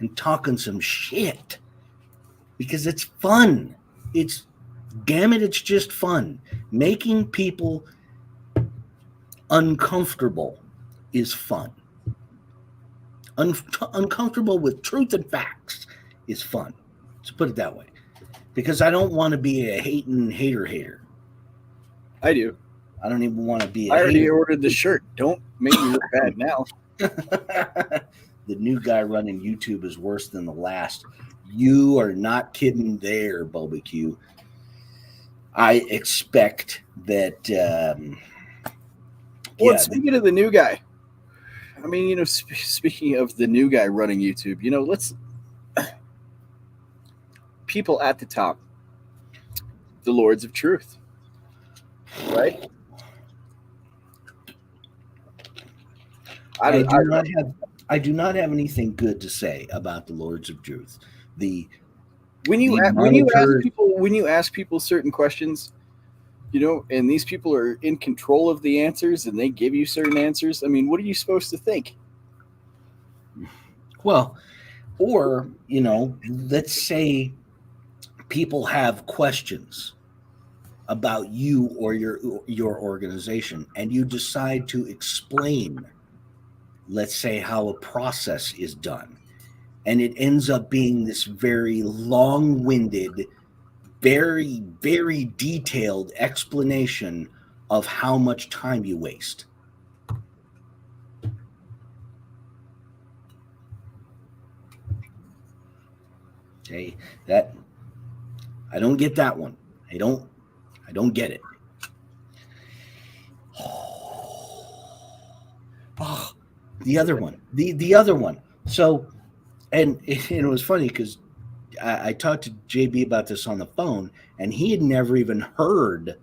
and talking some shit, because it's fun. It's just fun. Making people uncomfortable is fun. Uncomfortable with truth and facts is fun. Let's put it that way. Because I don't want to be a hater. I do. I don't even want to be I already ordered the shirt. Don't make me look bad now. The new guy running YouTube is worse than the last. You are not kidding there, Barbecue. I expect that. Speaking of the new guy, I mean, speaking of the new guy running YouTube, let's people at the top, the Lords of Truth, right? I do not have anything good to say about the Lords of Truth. When you ask people certain questions, and these people are in control of the answers, and they give you certain answers. I mean, what are you supposed to think? Well, or let's say people have questions about you or your organization, and you decide to explain, let's say, how a process is done, and it ends up being this very long-winded, very, very detailed explanation of how much time you waste. Okay, that I don't get that one. I don't get it. Oh, the other one. The other one. So, and it was funny because I talked to JB about this on the phone, and he had never even heard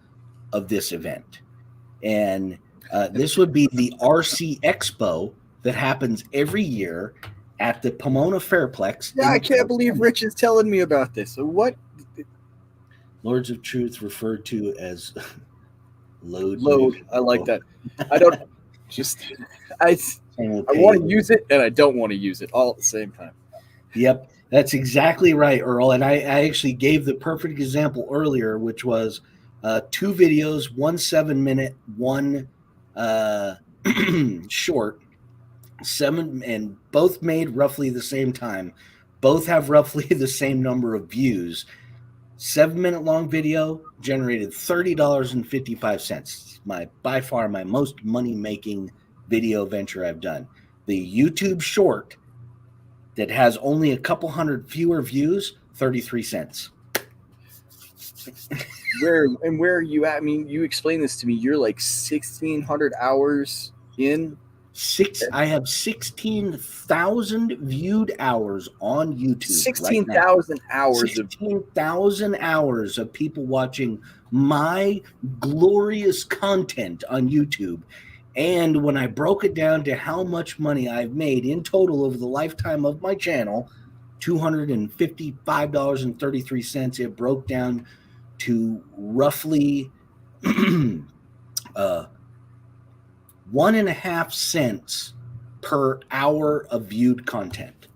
of this event. And this would be the RC Expo that happens every year at the Pomona Fairplex. Yeah, I can't believe Rich is telling me about this. So what? Lords of Truth referred to as Load. I like that. I don't just I want to use it and I don't want to use it all at the same time. Yep, that's exactly right, Earl. And I actually gave the perfect example earlier, which was 2 videos, 1 7-minute, 1 short, 7, and both made roughly the same time. Both have roughly the same number of views. 7-minute long video generated $30.55. By far my most money making video venture I've done. The YouTube short that has only a couple hundred fewer views, 33 cents. Where are you at? I mean, you explained this to me. You're like 1,600 hours in. I have 16,000 viewed hours on YouTube. 16,000 hours. 16,000 hours of people watching my glorious content on YouTube. And when I broke it down to how much money I've made in total over the lifetime of my channel, $255.33, it broke down to roughly 1.5 cents per hour of viewed content.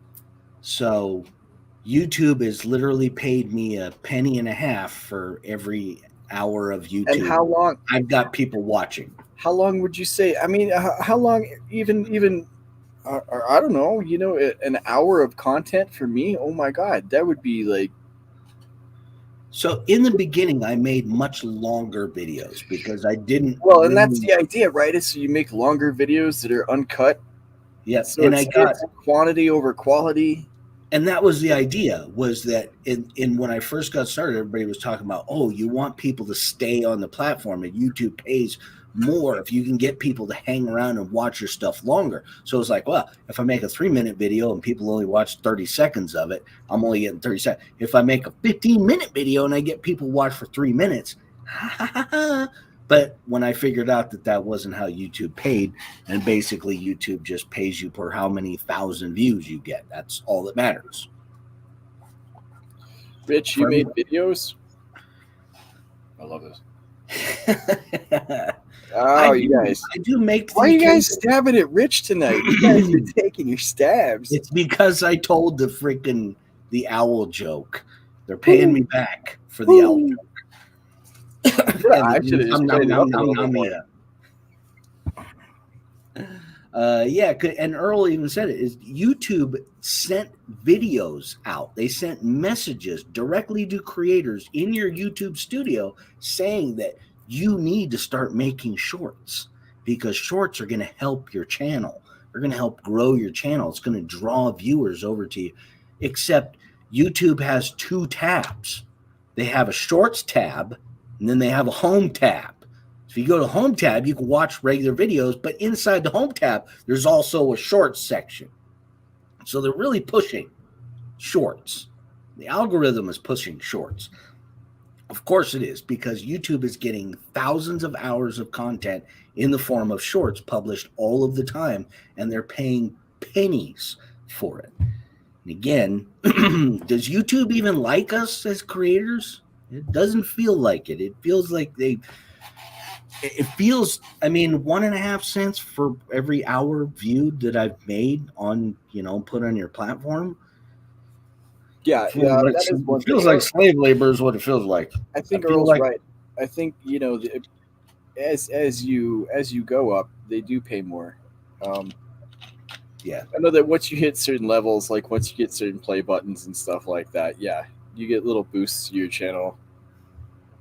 So YouTube has literally paid me a penny and a half for every hour of YouTube. And how long? I've got people watching. How long would you say? I mean, how long? Even I don't know. You know, an hour of content for me. Oh my God, that would be like. So in the beginning, I made much longer videos because I didn't. Well, and that's the idea, right? Is so you make longer videos that are uncut. Yes, so and I got quantity over quality. And that was the idea, was that in when I first got started, everybody was talking about, oh, you want people to stay on the platform, and YouTube pays more if you can get people to hang around and watch your stuff longer. So it's like, well, if I make a 3-minute video and people only watch 30 seconds of it, I'm only getting 30 seconds. If I make a 15-minute video and I get people watch for 3 minutes, but when I figured out that that wasn't how YouTube paid, and basically YouTube just pays you per how many thousand views you get. That's all that matters. Rich, you made videos? I love this. You guys. I do make. Why are you guys stabbing at Rich tonight? You guys are taking your stabs. It's because I told the owl joke. They're paying me back for the owl joke. I should have just played it up a little more. And Earl even said it, is YouTube sent videos out. They sent messages directly to creators in your YouTube studio saying that you need to start making shorts because shorts are going to help your channel. They're going to help grow your channel. It's going to draw viewers over to you. Except YouTube has 2 tabs. They have a shorts tab, and then they have a home tab. So if you go to home tab, you can watch regular videos, but inside the home tab, there's also a shorts section. So they're really pushing shorts. The algorithm is pushing shorts. Of course it is, because YouTube is getting thousands of hours of content in the form of shorts published all of the time, and they're paying pennies for it. And again, does YouTube even like us as creators? It doesn't feel like it. It feels like I mean, 1.5 cents for every hour viewed that I've made on, put on your platform. Yeah, it feels like slave labor is what it feels like. I think Earl's right. I think, as you go up, they do pay more. Yeah. I know that once you hit certain levels, like once you get certain play buttons and stuff like that, yeah, you get little boosts to your channel.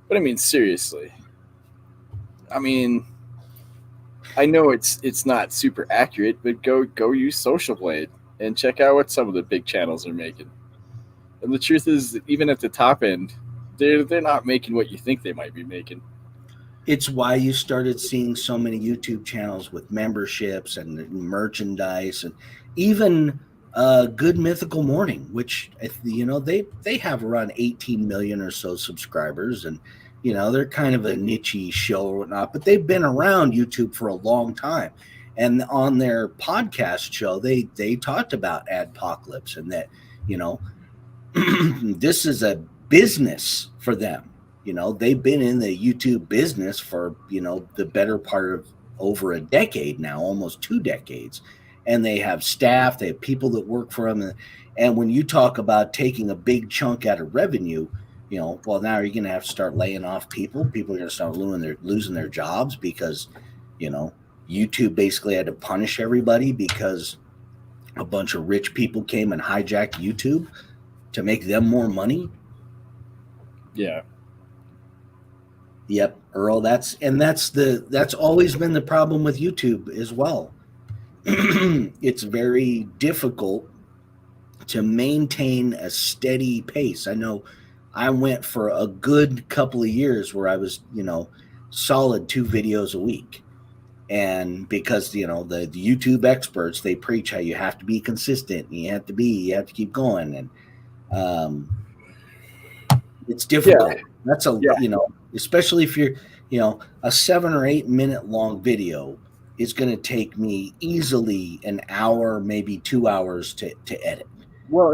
But I mean, seriously. I mean, I know it's not super accurate, but go use Social Blade and check out what some of the big channels are making. And the truth is, even at the top end, they're not making what you think they might be making. It's why you started seeing so many YouTube channels with memberships and merchandise, and even Good Mythical Morning, which they have around 18 million or so subscribers, and they're kind of a niche show or whatnot, but they've been around YouTube for a long time. And on their podcast show, they talked about adpocalypse and that this is a business for them. They've been in the YouTube business for the better part of over a decade now, almost 2 decades, and they have staff, they have people that work for them, and when you talk about taking a big chunk out of revenue, well, now you're going to have to start laying off people. People are going to start losing their jobs because YouTube basically had to punish everybody because a bunch of rich people came and hijacked YouTube to make them more money. Yeah. Yep, Earl. That's always been the problem with YouTube as well. It's very difficult to maintain a steady pace. I know I went for a good couple of years where I was, solid 2 videos a week. And because, the YouTube experts, they preach how you have to be consistent and you have to keep going. And it's difficult. Yeah. That's especially if you're, a 7 or 8 minute long video is going to take me easily an hour, maybe 2 hours to edit. Well,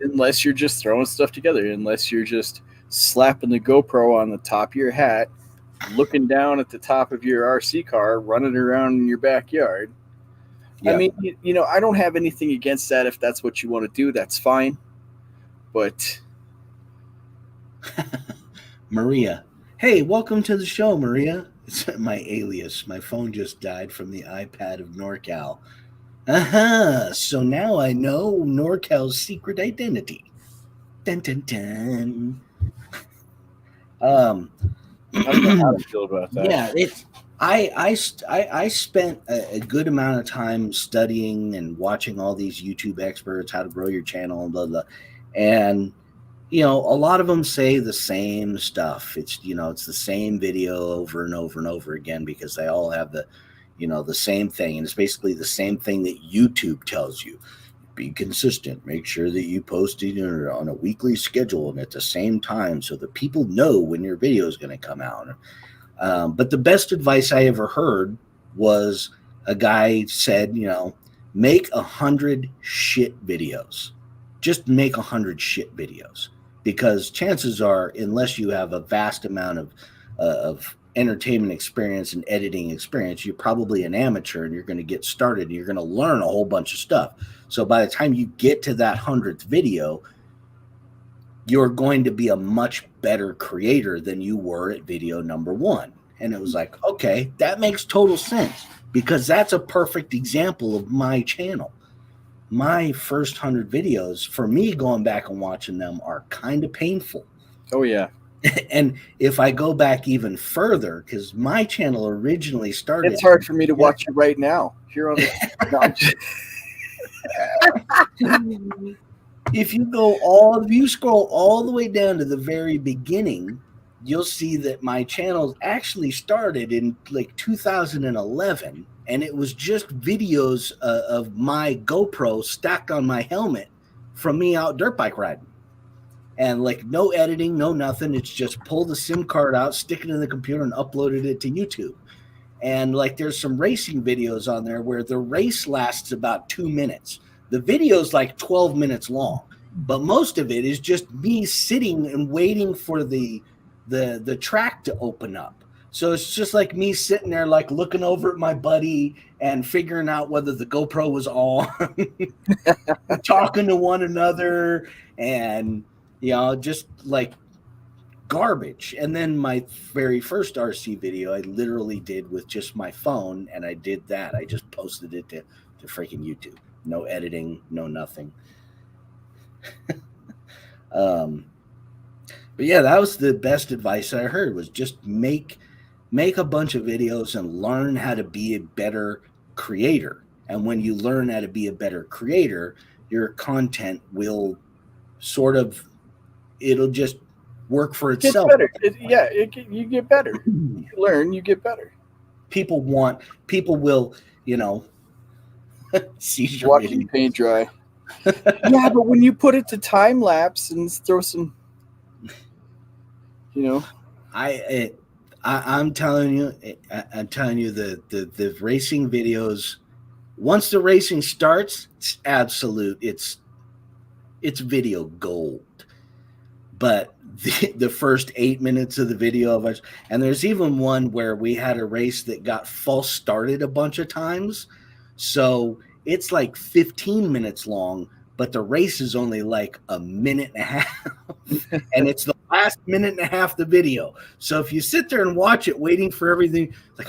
unless you're just throwing stuff together, unless you're just slapping the GoPro on the top of your hat, looking down at the top of your RC car, running around in your backyard. Yep. I mean, I don't have anything against that. If that's what you want to do, that's fine. But Maria, hey, welcome to the show, Maria. It's my alias. My phone just died from the iPad of NorCal. So now I know NorCal's secret identity. Dun dun dun. I don't know how to feel about that. Yeah, I spent a good amount of time studying and watching all these YouTube experts, how to grow your channel, and blah blah. And a lot of them say the same stuff. It's it's the same video over and over and over again because they all have the same thing, and it's basically the same thing that YouTube tells you. Be consistent. Make sure that you post it on a weekly schedule and at the same time so that people know when your video is going to come out. But the best advice I ever heard was a guy said, make 100 shit videos. Just make 100 shit videos, because chances are, unless you have a vast amount of entertainment experience and editing experience, you're probably an amateur and you're going to get started and you're going to learn a whole bunch of stuff. So by the time you get to that 100th video, you're going to be a much better creator than you were at video number 1. And it was like, okay, that makes total sense, because that's a perfect example of my channel. My first 100 videos, for me, going back and watching them, are kind of painful. Oh, yeah. And if I go back even further, because my channel originally started... It's hard for me to watch you right now. Here on the... If you scroll all the way down to the very beginning, you'll see that my channel actually started in like 2011, and it was just videos of my GoPro stacked on my helmet from me out dirt bike riding. And like no editing, no nothing. It's just pull the SIM card out, stick it in the computer, and uploaded it to YouTube. And like there's some racing videos on there where the race lasts about 2 minutes. The video's like 12 minutes long, but most of it is just me sitting and waiting for the track to open up. So it's just like me sitting there, like looking over at my buddy and figuring out whether the GoPro was on, talking to one another, and just like garbage. And then my very first RC video I literally did with just my phone, and I did that. I just posted it to freaking YouTube. No editing, no nothing. But yeah, that was the best advice I heard, was just make a bunch of videos and learn how to be a better creator. And when you learn how to be a better creator, your content will it'll just work for itself. Get better. You get better. You learn, you get better. People will, seizure watching paint dry. Yeah, but when you put it to time lapse and throw some, I'm telling you, the racing videos. Once the racing starts, it's absolute. It's video gold. But the first 8 minutes of the video of us, and there's even one where we had a race that got false started a bunch of times, so it's like 15 minutes long, but the race is only like a minute and a half, and it's the last minute and a half of the video. So if you sit there and watch it, waiting for everything, like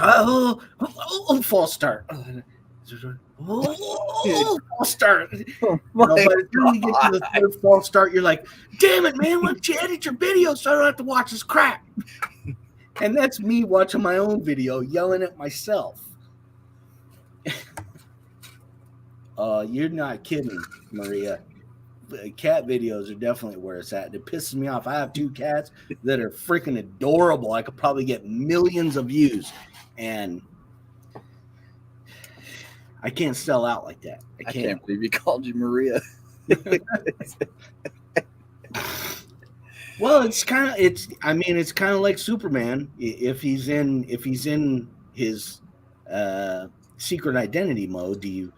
false start. False start. By the time you get to the third false start, you're like, damn it, man, why don't you edit your video so I don't have to watch this crap? And that's me watching my own video, yelling at myself. You're not kidding, Maria. Cat videos are definitely where it's at. It pisses me off. I have 2 cats that are freaking adorable. I could probably get millions of views, and I can't sell out like that. I can't believe he called you Maria. Well, it's kind of like Superman. If he's in his secret identity mode, do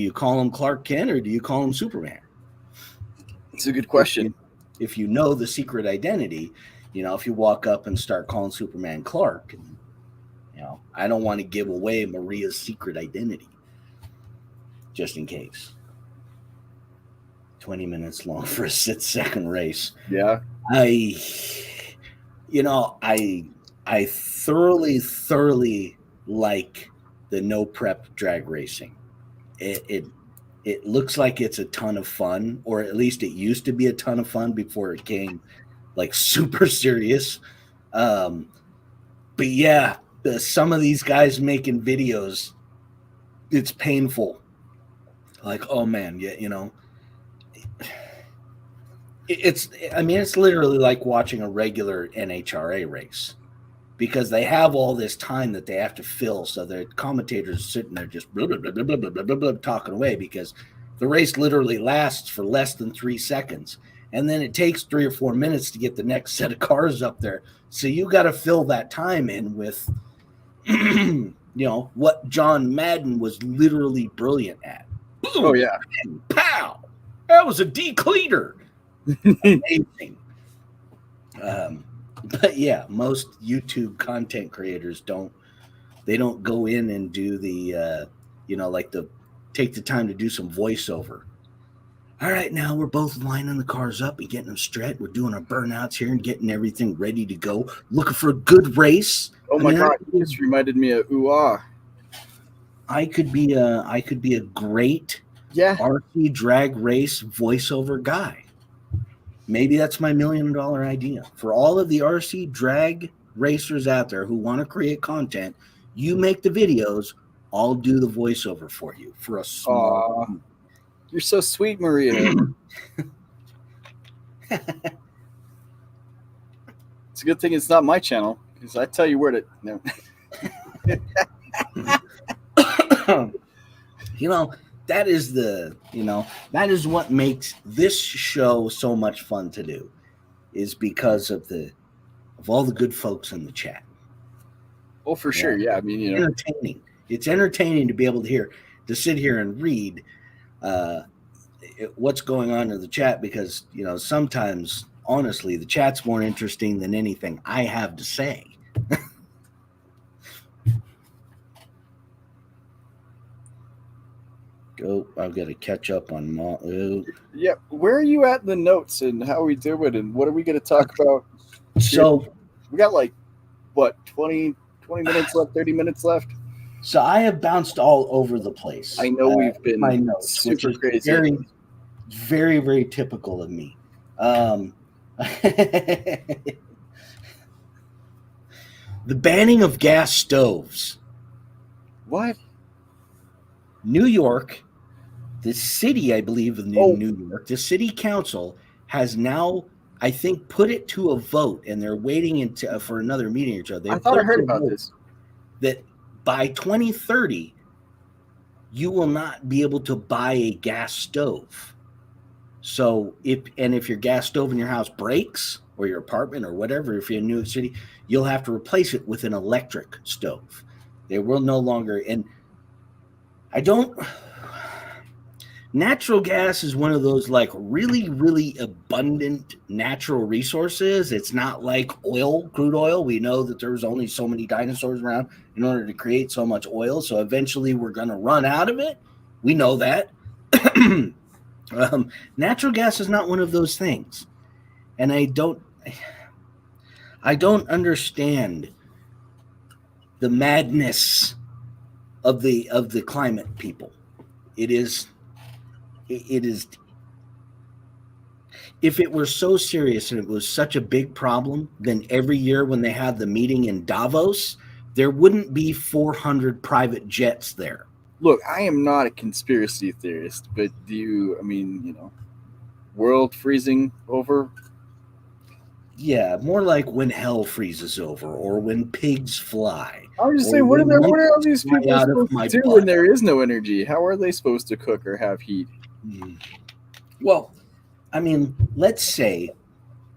you call him Clark Kent or do you call him Superman? It's a good question. If you know the secret identity, if you walk up and start calling Superman Clark, and, I don't want to give away Maria's secret identity. Just in case. 20 minutes long for a 6-second race. Yeah. I thoroughly like the no prep drag racing. It looks like it's a ton of fun, or at least it used to be a ton of fun before it came like super serious. But yeah, some of these guys making videos, it's painful. Like, oh man, yeah, it's literally like watching a regular NHRA race, because they have all this time that they have to fill, so the commentators are sitting there just blah, blah, blah, blah, blah, blah, blah, blah, talking away, because the race literally lasts for less than 3 seconds, and then it takes 3 or 4 minutes to get the next set of cars up there. So you got to fill that time in with, what John Madden was literally brilliant at. Boom, oh yeah, pow! That was a decleater. Amazing. But yeah, most YouTube content creators don't go in and do the take the time to do some voiceover. All right, now we're both lining the cars up and getting them straight. We're doing our burnouts here and getting everything ready to go. Looking for a good race. Oh my God, this reminded me of ooh-ah. I could be a great RC drag race voiceover guy. Maybe that's my $1 million idea. For all of the RC drag racers out there who want to create content, you make the videos, I'll do the voiceover for you for a small. You're so sweet, Maria. It's a good thing it's not my channel, because I tell you where to. No. That is what makes this show so much fun to do, is because of all the good folks in the chat. Oh, for sure. Yeah. I mean, entertaining. It's entertaining to be able to sit here and read what's going on in the chat, because, sometimes, honestly, the chat's more interesting than anything I have to say. I've got to catch up on Yeah, where are you at in the notes and how we do it and what are we going to talk about? So we got 20 minutes left, 30 minutes left. So I have bounced all over the place. I know we've been my notes, super which is crazy. Very, very, very typical of me. The banning of gas stoves. What? New York, the city, I believe, of New York, the city council has now, I think, put it to a vote, and they're waiting for another meeting or so. I thought I heard about this. That by 2030, you will not be able to buy a gas stove. So if your gas stove in your house breaks, or your apartment or whatever, if you're in New York City, you'll have to replace it with an electric stove. They will no longer. And I don't. Natural gas is one of those like really, really abundant natural resources. It's not like oil, crude oil. We know that there's only so many dinosaurs around in order to create so much oil. So eventually we're going to run out of it. We know that. Natural gas is not one of those things. And I don't understand the madness of the climate people. It is if it were so serious and it was such a big problem, then every year when they had the meeting in Davos, there wouldn't be 400 private jets there. Look, I am not a conspiracy theorist, but world freezing over? Yeah, more like when hell freezes over or when pigs fly. I was just saying, what are all these people supposed to do when there is no energy? How are they supposed to cook or have heat? Well, I mean, let's say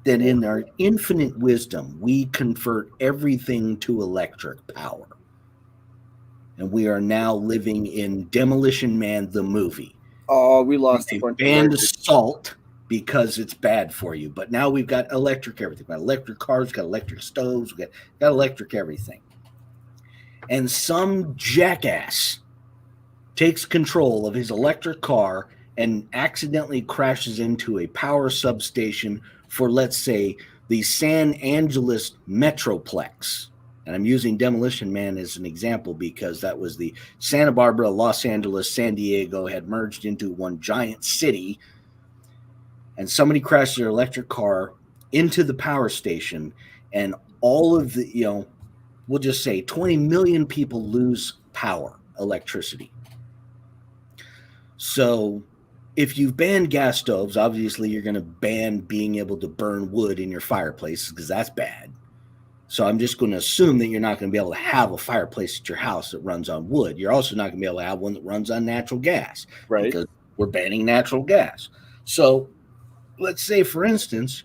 that in our infinite wisdom, we convert everything to electric power. And we are now living in Demolition Man, the movie. Oh, we lost a bunch of banned salt because it's bad for you. But now we've got electric everything. We've got electric cars, we've got electric stoves, we've got electric everything. And some jackass takes control of his electric car and accidentally crashes into a power substation for, let's say, the San Angeles Metroplex. And I'm using Demolition Man as an example because that was the Santa Barbara, Los Angeles, San Diego had merged into one giant city. And somebody crashed their electric car into the power station, and all of the, we'll just say 20 million people lose power, electricity. So if you've banned gas stoves, obviously you're going to ban being able to burn wood in your fireplaces because that's bad. So I'm just going to assume that you're not going to be able to have a fireplace at your house that runs on wood. You're also not going to be able to have one that runs on natural gas. Right. Because we're banning natural gas. So let's say, for instance,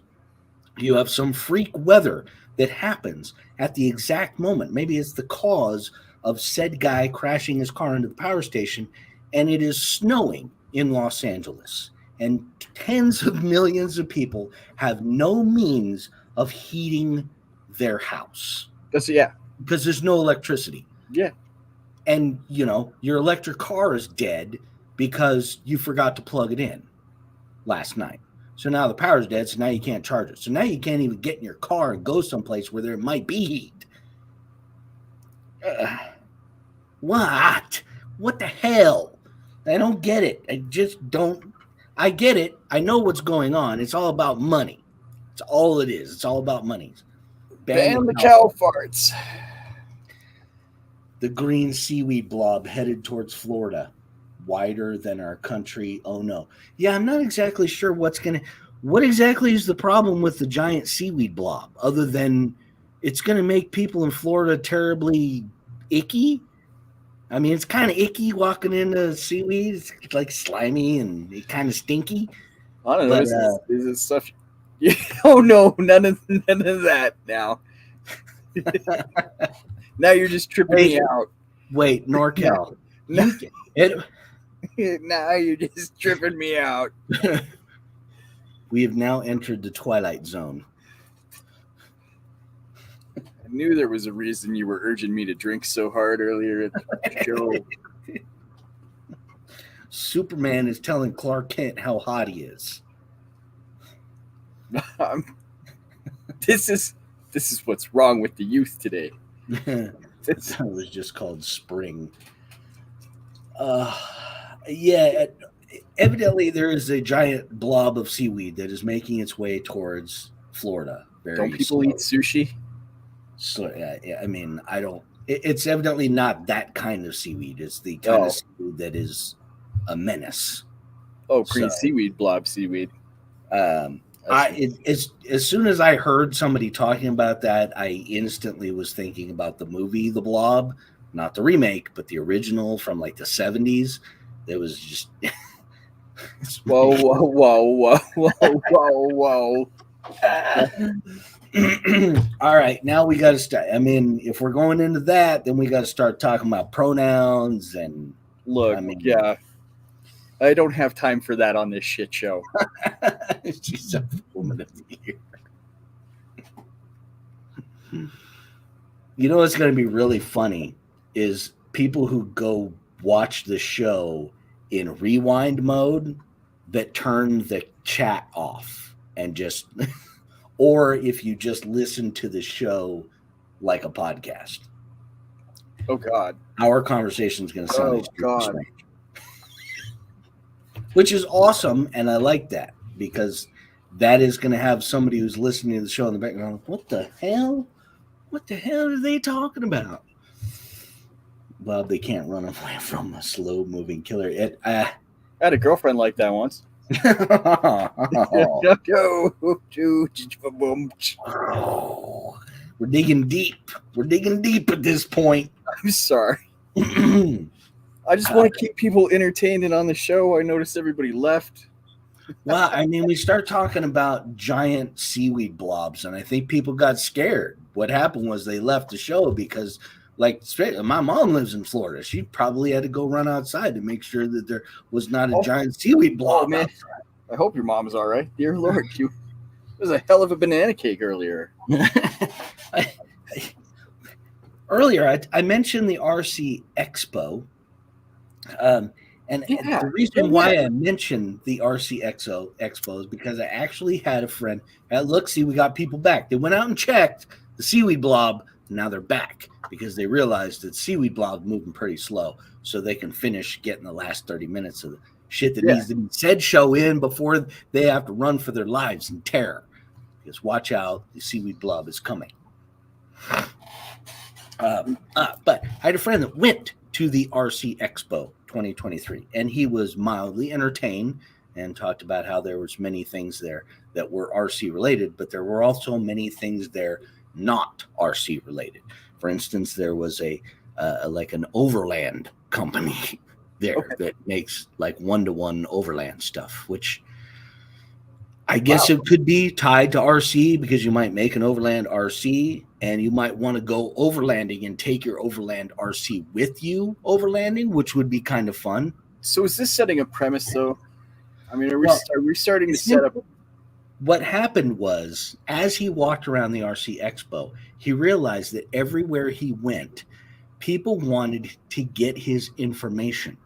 you have some freak weather that happens at the exact moment. Maybe it's the cause of said guy crashing his car into the power station, and it is snowing in Los Angeles. And tens of millions of people have no means of heating their house. Because there's no electricity. Yeah. And, your electric car is dead because you forgot to plug it in last night. So now the power's dead, so now you can't charge it. So now you can't even get in your car and go someplace where there might be heat. What? What the hell? I don't get it. I just don't. I get it. I know what's going on. It's all about money. It's all it is. It's all about money. Ban the cow farts. The green seaweed blob headed towards Florida. Wider than our country. Oh no. Yeah, I'm not exactly sure what exactly is the problem with the giant seaweed blob, other than it's going to make people in Florida terribly icky. I mean, it's kind of icky walking into seaweed. It's like slimy and kind of stinky. I don't know. Is this stuff? Yeah. Oh no, none of that now. Now you're just tripping me out. Wait, NorCal. No. Now you're just tripping me out. We have now entered the Twilight Zone. I knew there was a reason you were urging me to drink so hard earlier at the show. Superman is telling Clark Kent how hot he is. This is what's wrong with the youth today. That was just called spring. Yeah, evidently there is a giant blob of seaweed that is making its way towards Florida. Don't people eat sushi? So, yeah, I mean, I don't. It's evidently not that kind of seaweed. It's the kind of seaweed that is a menace. Oh, green seaweed, blob seaweed. As soon as I heard somebody talking about that, I instantly was thinking about the movie The Blob, not the remake, but the original from like the 70s. It was just Whoa, whoa, whoa, whoa, whoa, whoa. All right, now we got to start. I mean, if we're going into that, then we got to start talking about pronouns and. Look, I mean, yeah, I don't have time for that on this shit show. She's a woman of the year. You know what's going to be really funny is people who go watch the show in rewind mode that turn the chat off and just, or if you just listen to the show like a podcast. Oh God, our conversation is going to sound God, which is awesome, and I like that because that is going to have somebody who's listening to the show in the background. What the hell? What the hell are they talking about? Well, they can't run away from a slow-moving killer. I had a girlfriend like that once. Oh, we're digging deep. We're digging deep at this point. I'm sorry. I just want to keep people entertained and on the show. I noticed everybody left. Well, I mean, we start talking about giant seaweed blobs, and I think people got scared. What happened was they left the show because, like, my mom lives in Florida. She probably had to go run outside to make sure that there was not a giant seaweed blob. Oh, man. I hope your mom's all right. Dear Lord, it was a hell of a banana cake earlier. Earlier, I mentioned the RC Expo. And the reason why I mentioned the RC Expo is because I actually had a friend. Look, see, we got people back. They went out and checked the seaweed blob. And now they're back because they realized that seaweed blob moving pretty slow, so they can finish getting the last 30 minutes of the shit that needs to be said show in before they have to run for their lives in terror. Because watch out, the seaweed blob is coming. But I had a friend that went to the RC Expo 2023, and he was mildly entertained and talked about how there was many things there that were RC related, but there were also many things there not RC related. For instance, there was like an overland company there that makes like one-to-one overland stuff, which I guess it could be tied to RC because you might make an overland RC and you might want to go overlanding and take your overland RC with you overlanding, which would be kind of fun. So is this setting a premise though? I mean, are we starting to set up? What happened was, as he walked around the RC Expo, he realized that everywhere he went, people wanted to get his information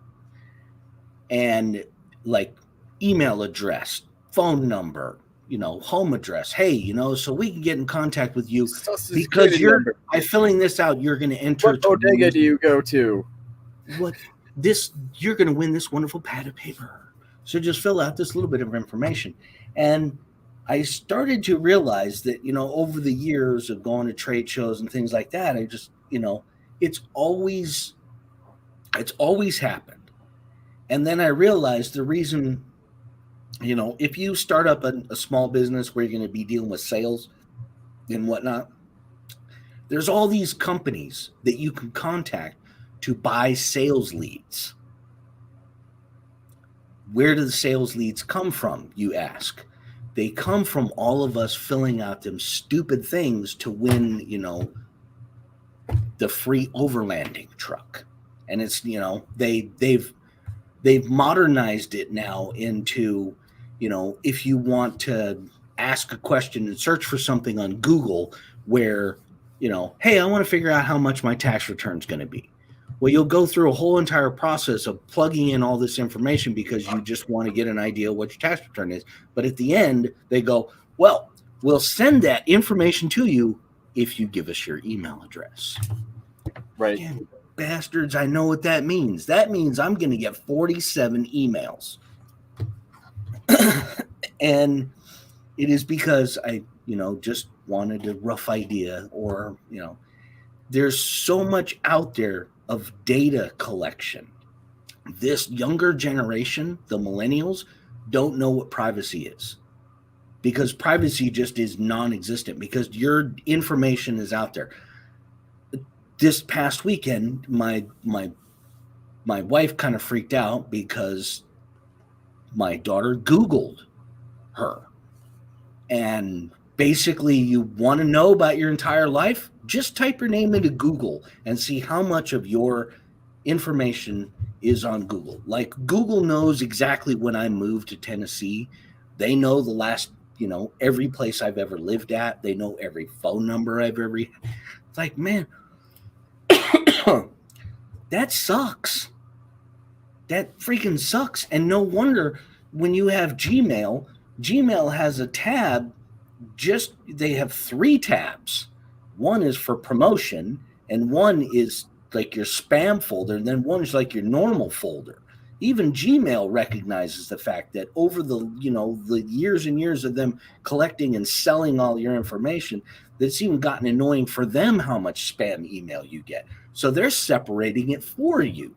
and like email address, phone number, home address. Hey, so we can get in contact with you because by filling this out, you're going to enter. What bodega do you go to? You're going to win this wonderful pad of paper. So just fill out this little bit of information. And I started to realize that, over the years of going to trade shows and things like that, I just, it's always happened. And then I realized the reason, if you start up a small business where you're going to be dealing with sales and whatnot, there's all these companies that you can contact to buy sales leads. Where do the sales leads come from, you ask? They come from all of us filling out them stupid things to win, the free overlanding truck. And it's, they've modernized it now into, if you want to ask a question and search for something on Google where, hey, I want to figure out how much my tax return is going to be. Well, you'll go through a whole entire process of plugging in all this information because you just want to get an idea of what your tax return is. But at the end, they go, well, we'll send that information to you if you give us your email address. Right. Damn, bastards, I know what that means. That means I'm going to get 47 emails. And it is because I, just wanted a rough idea or, there's so much out there of data collection. This younger generation, the millennials, don't know what privacy is because privacy just is non-existent because your information is out there. This past weekend, my wife kind of freaked out because my daughter Googled her. And basically, you want to know about your entire life? Just type your name into Google and see how much of your information is on Google. Like, Google knows exactly when I moved to Tennessee. They know the last, every place I've ever lived at. They know every phone number I've ever. It's like, man, that sucks. That freaking sucks. And no wonder when you have Gmail has a tab. They have 3 tabs. One is for promotion, and one is like your spam folder, and then one is like your normal folder. Even Gmail recognizes the fact that over the years and years of them collecting and selling all your information, that's even gotten annoying for them how much spam email you get. So they're separating it for you.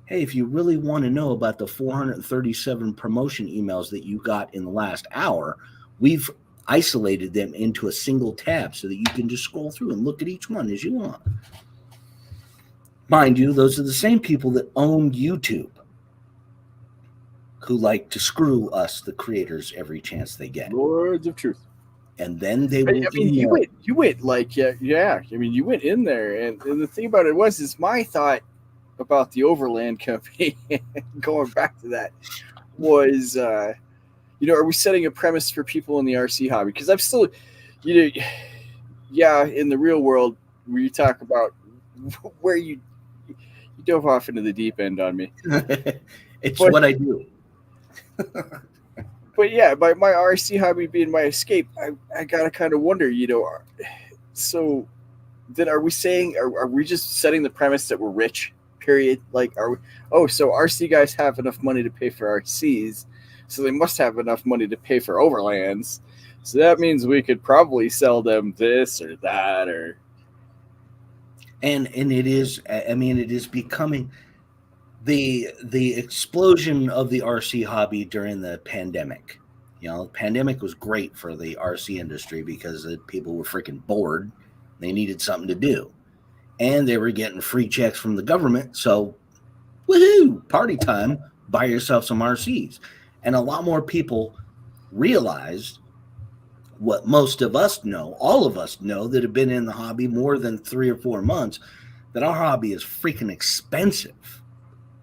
Hey, if you really want to know about the 437 promotion emails that you got in the last hour, we've isolated them into a single tab so that you can just scroll through and look at each one as you want. Mind you, those are the same people that own YouTube, who like to screw us, the creators, every chance they get. Lords of truth. And then they will. I mean, you went like, yeah. I mean, you went in there, and the thing about it is my thought about the Overland Company, going back to that, was, are we setting a premise for people in the RC hobby? Because I'm still, in the real world, where you talk about where you dove off into the deep end on me. What I do. But yeah, my RC hobby being my escape, I gotta kind of wonder, so then are we saying, are we just setting the premise that we're rich? Period. Like, so RC guys have enough money to pay for RCs, so they must have enough money to pay for overlands. So that means we could probably sell them this or that, or. And it is, it is becoming the explosion of the RC hobby during the pandemic. The pandemic was great for the RC industry because people were freaking bored. They needed something to do. And they were getting free checks from the government. So, woohoo, party time, buy yourself some RCs. And a lot more people realized what most of us know, all of us know that have been in the hobby more than 3 or 4 months, that our hobby is freaking expensive.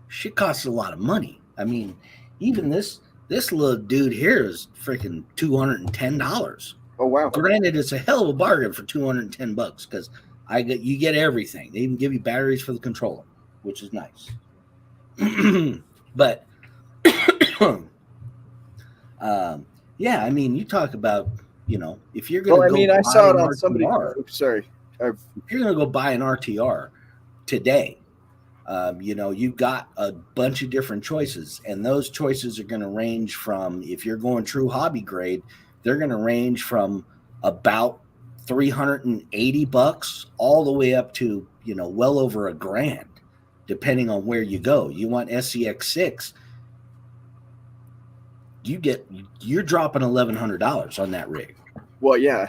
Shit costs a lot of money. I mean, even this little dude here is freaking $210. Oh, wow. Granted, it's a hell of a bargain for $210 because you get everything. They even give you batteries for the controller, which is nice. But you talk about, if you're going to I saw it on somebody. Sorry. If you're going to go buy an RTR today, you've got a bunch of different choices, and those choices are going to range from, if you're going true hobby grade, they're going to range from about $380 all the way up to, well over $1,000, depending on where you go. You want SCX6, you're dropping $1,100 on that rig. Well, yeah.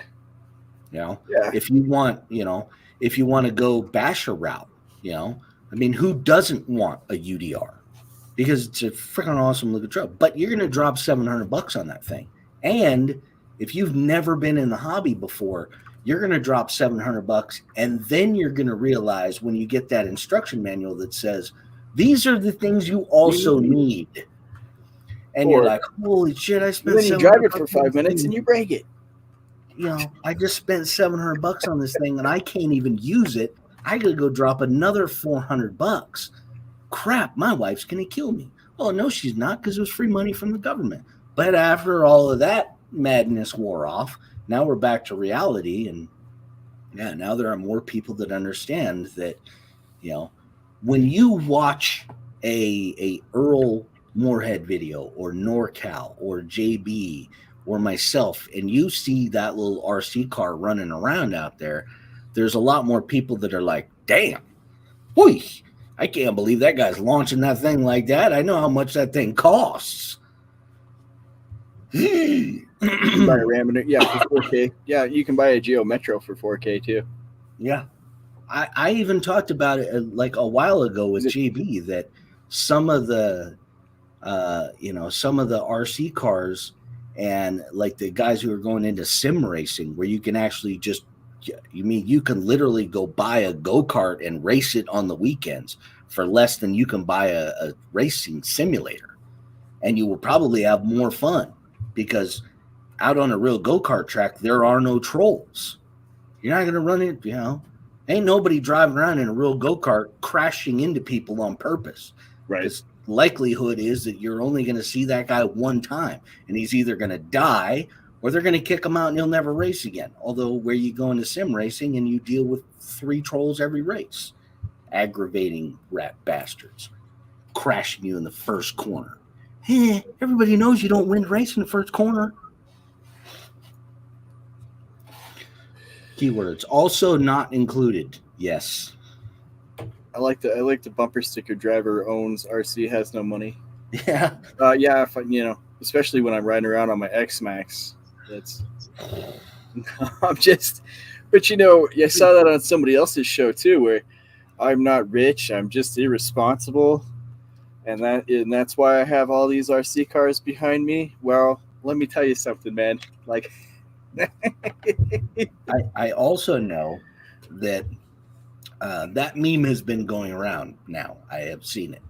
If you want to go basher route, who doesn't want a UDR? Because it's a freaking awesome looking truck. But you're going to drop $700 on that thing. And if you've never been in the hobby before, you're going to drop $700, and then you're going to realize when you get that instruction manual that says, these are the things you also need. And you're like, holy shit, I spent. Then you drive it for 5 minutes and you break it. I just spent $700 on this thing and I can't even use it. I gotta go drop another $400. Crap, my wife's gonna kill me. Oh no, she's not, because it was free money from the government. But after all of that madness wore off, now we're back to reality, and now there are more people that understand that, when you watch a Earl Moorhead video or NorCal or JB or myself, and you see that little RC car running around out there, there's a lot more people that are like, damn, boy, I can't believe that guy's launching that thing like that. I know how much that thing costs. Buy a Ram, for 4K. Yeah, you can buy a Geo Metro for 4K too. Yeah. I even talked about it like a while ago with JB, that some of the some of the RC cars and like the guys who are going into sim racing, where you can actually you can literally go buy a go-kart and race it on the weekends for less than you can buy a racing simulator. And you will probably have more fun because out on a real go-kart track, there are no trolls. You're not going to run it, ain't nobody driving around in a real go-kart crashing into people on purpose. Right. Because likelihood is that you're only going to see that guy one time, and he's either going to die or they're going to kick him out and he'll never race again. Although where you go into sim racing and you deal with 3 trolls every race, aggravating rat bastards, crashing you in the first corner. Hey, everybody knows you don't win the race in the first corner. Keywords also not included. Yes. I like the bumper sticker driver owns RC has no money. Yeah. Yeah. If especially when I'm riding around on my X Max. That's. I'm just, but I saw that on somebody else's show too, where I'm not rich, I'm just irresponsible, and that's why I have all these RC cars behind me. Well, let me tell you something, man. Like, I also know that that meme has been going around now. I have seen it.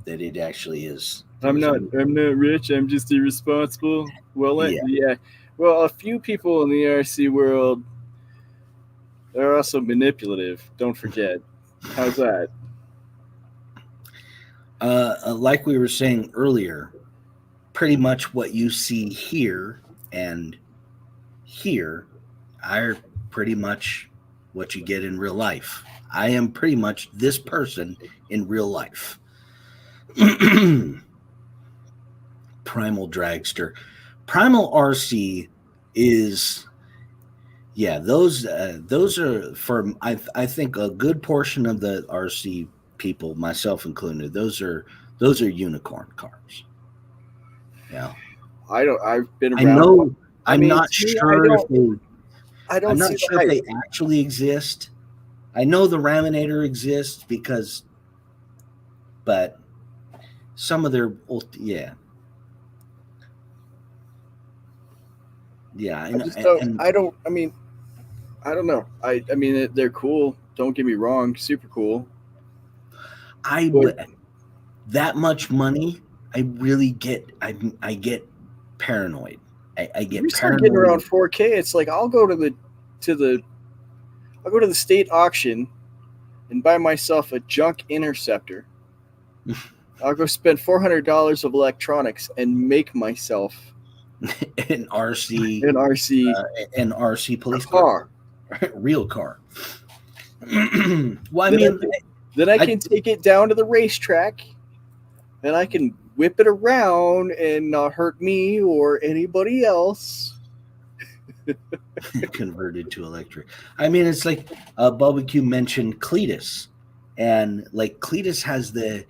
That it actually is. I'm not rich. I'm just irresponsible. Well, yeah. Well, a few people in the RC world are also manipulative. Don't forget. How's that? Like we were saying earlier, pretty much what you see here and here are pretty much what you get in real life. I am pretty much this person in real life. Primal Dragster. Primal RC is, those are for I think a good portion of the RC people, myself included. Those are unicorn cars. Yeah, I've been around. I know. I'm not sure if they. I'm not sure if they actually exist. I know the Raminator exists but some of their I don't know. I mean, they're cool. Don't get me wrong, super cool. That much money, I really get. I get paranoid. I get paranoid. Getting around 4K, it's like I'll go to the state auction and buy myself a junk Interceptor. I'll go spend $400 of electronics and make myself an RC police car. Real car. Well, then I can take it down to the racetrack and I can whip it around and not hurt me or anybody else. Converted to electric. It's like Bubba Q mentioned Cletus, and like Cletus has the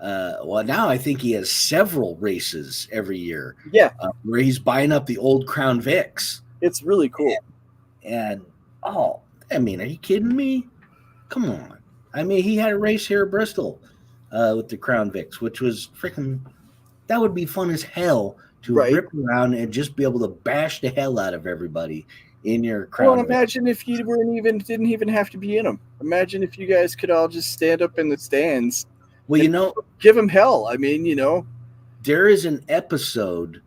now I think he has several races every year. Yeah, where he's buying up the old Crown Vics. It's really cool. And are you kidding me? Come on. He had a race here at Bristol with the Crown Vics, which was freaking. That would be fun as hell to rip around and just be able to bash the hell out of everybody in your Crown. Well, imagine if you didn't even have to be in them. Imagine if you guys could all just stand up in the stands. Well, give them hell. There is an episode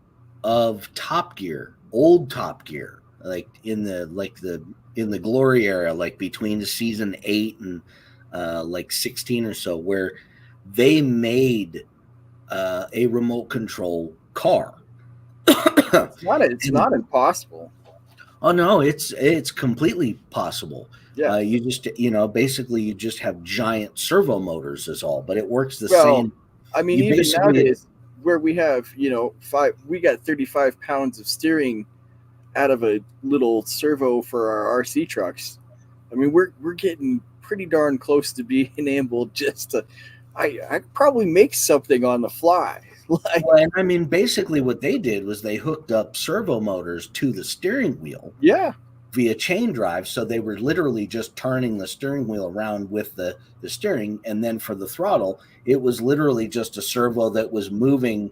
of Top Gear, old Top Gear, like in the glory era, like between the season 8 and like 16 or so, where they made a remote control car. It's not impossible. Oh no, it's completely possible. Yeah. You just basically you just have giant servo motors is all, but it works the same. Even nowadays where we have, we got 35 pounds of steering out of a little servo for our RC trucks. We're getting pretty darn close to being able just to I probably make something on the fly. Basically what they did was they hooked up servo motors to the steering wheel. Yeah. via chain drive. So they were literally just turning the steering wheel around with the steering. And then for the throttle, it was literally just a servo that was moving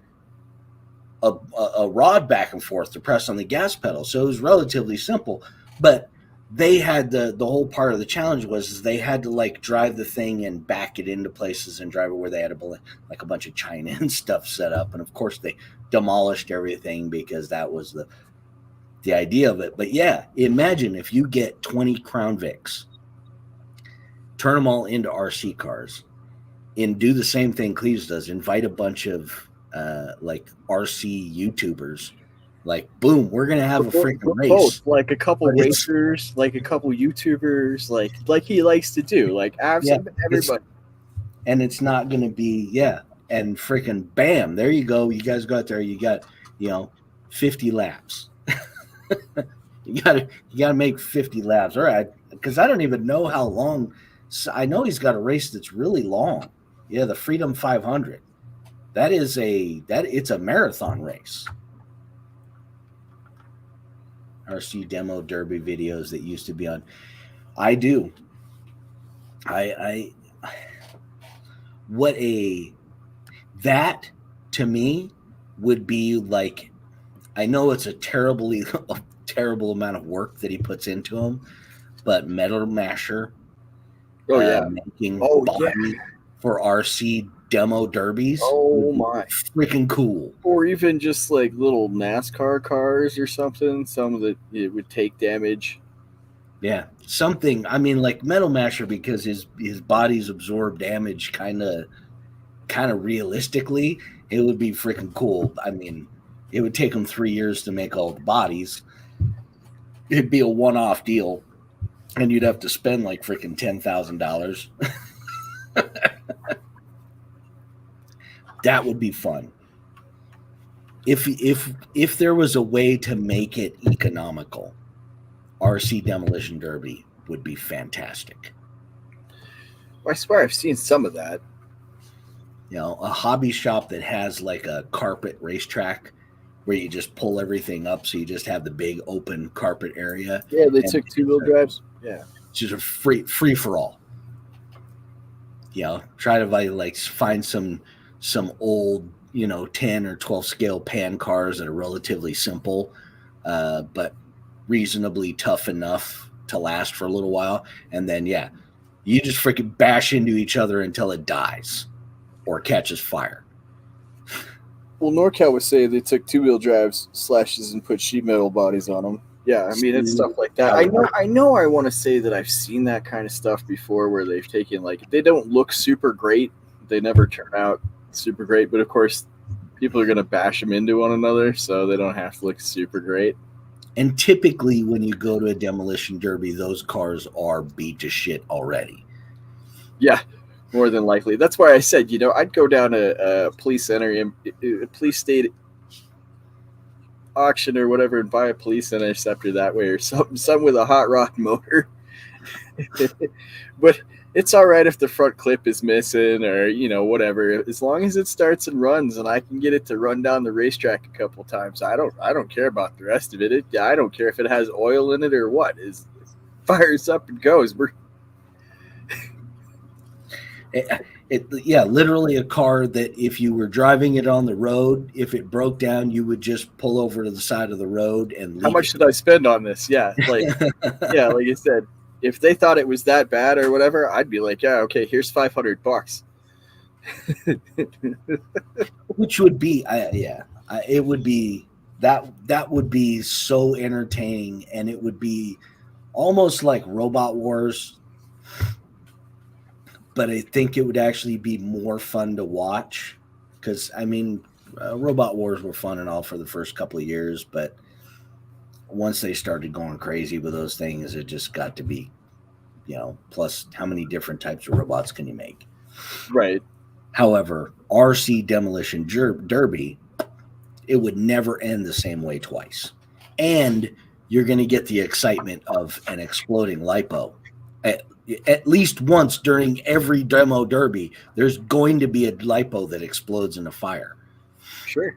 a rod back and forth to press on the gas pedal. So it was relatively simple. But they had the whole part of the challenge was they had to like drive the thing and back it into places and drive it where they had like a bunch of China and stuff set up. And of course they demolished everything because that was the idea of it. But yeah, imagine if you get 20 Crown Vics, turn them all into RC cars, and do the same thing Cleves does, invite a bunch of like RC YouTubers. Like, boom, we're gonna have a freaking race. Both, like a couple racers, like a couple YouTubers, like he likes to do, like absolutely everybody. And it's not gonna be and freaking bam, there you go. You guys got there. You got 50 laps. you gotta make 50 laps. All right, because I don't even know how long. I know he's got a race that's really long. Yeah, the Freedom 500. It's a marathon race. RC demo derby videos that used to be on. I do. That to me would be like, I know it's a terrible amount of work that he puts into them, but Metal Masher. Making body for RC demo derbies. Oh my, freaking cool! Or even just like little NASCAR cars or something. Some of it would take damage. Yeah, something. I mean, like Metal Masher, because his body's absorbed damage kind of realistically. It would be freaking cool. I mean, it would take him 3 years to make all the bodies. It'd be a one-off deal. And you'd have to spend like freaking $10,000. That would be fun. If there was a way to make it economical, RC Demolition Derby would be fantastic. I swear I've seen some of that. A hobby shop that has like a carpet racetrack where you just pull everything up, so you just have the big open carpet area. Yeah, they took two-wheel drives. Yeah, it's just a free for all. Try to like find some old 10 or 12 scale pan cars that are relatively simple, but reasonably tough enough to last for a little while, and then you just freaking bash into each other until it dies or catches fire. Well, NorCal was saying they took two-wheel drives, slashes, and put sheet metal bodies on them. Yeah, I mean, it's stuff like that. I know I want to say that I've seen that kind of stuff before where they've taken, like, they don't look super great. They never turn out super great. But, of course, people are going to bash them into one another, so they don't have to look super great. And typically when you go to a demolition derby, those cars are beat to shit already. Yeah, more than likely. That's why I said, I'd go down to a police center, a police state auction or whatever, and buy a police interceptor that way, or some with a hot rod motor. But it's all right if the front clip is missing or whatever, as long as it starts and runs and I can get it to run down the racetrack a couple times. I don't care about the rest of it. I don't care if it has oil in it or what. It fires up and goes. Literally a car that if you were driving it on the road, if it broke down, you would just pull over to the side of the road and leave. How much did I spend on this? Yeah, like like I said, if they thought it was that bad or whatever, I'd be like, yeah, okay, here's $500. Which would be, it would be that would be so entertaining, and it would be almost like Robot Wars. But I think it would actually be more fun to watch because, I mean, Robot Wars were fun and all for the first couple of years, but once they started going crazy with those things, it just got to be, plus how many different types of robots can you make? Right. However, RC Demolition Derby, it would never end the same way twice. And you're going to get the excitement of an exploding lipo. At least once during every demo derby, there's going to be a lipo that explodes in a fire. Sure.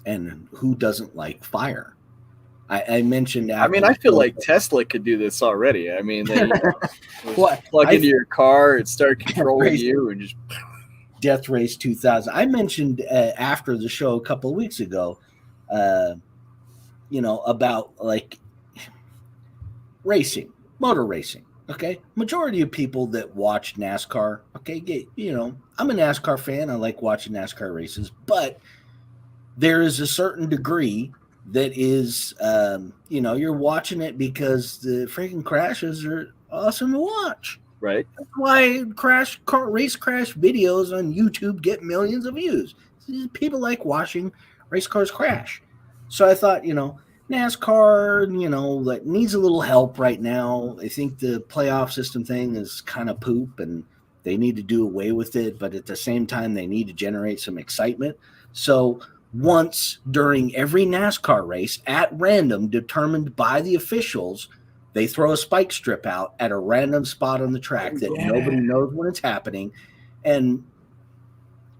And who doesn't like fire? I mentioned I mean, I feel like Tesla could do this already. I mean, they plug into your car and start controlling you and just Death Race 2000. I mentioned after the show a couple of weeks ago, about like racing, motor racing. Okay, majority of people that watch NASCAR, okay, I'm a NASCAR fan. I like watching NASCAR races, but there is a certain degree that is, you're watching it because the freaking crashes are awesome to watch. right. That's why race crash videos on YouTube get millions of views. People like watching race cars crash. So I thought, NASCAR, that needs a little help right now. I think the playoff system thing is kind of poop and they need to do away with it. But at the same time, they need to generate some excitement. So once during every NASCAR race at random, determined by the officials, they throw a spike strip out at a random spot on the track that nobody knows when it's happening. And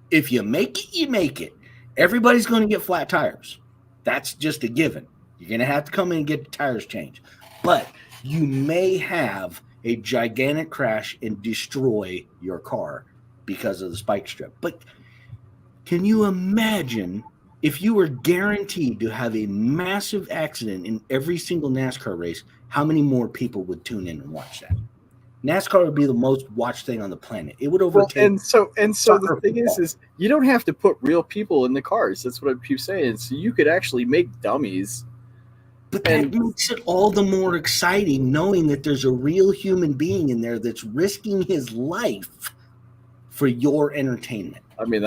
if you make it, you make it. Everybody's going to get flat tires. That's just a given. You're going to have to come in and get the tires changed. But you may have a gigantic crash and destroy your car because of the spike strip. But can you imagine if you were guaranteed to have a massive accident in every single NASCAR race, how many more people would tune in and watch that? NASCAR would be the most watched thing on the planet. It would overtake. And so the thing is you don't have to put real people in the cars. That's what I keep saying. So you could actually make dummies. But that makes it all the more exciting, knowing that there's a real human being in there that's risking his life for your entertainment. I mean,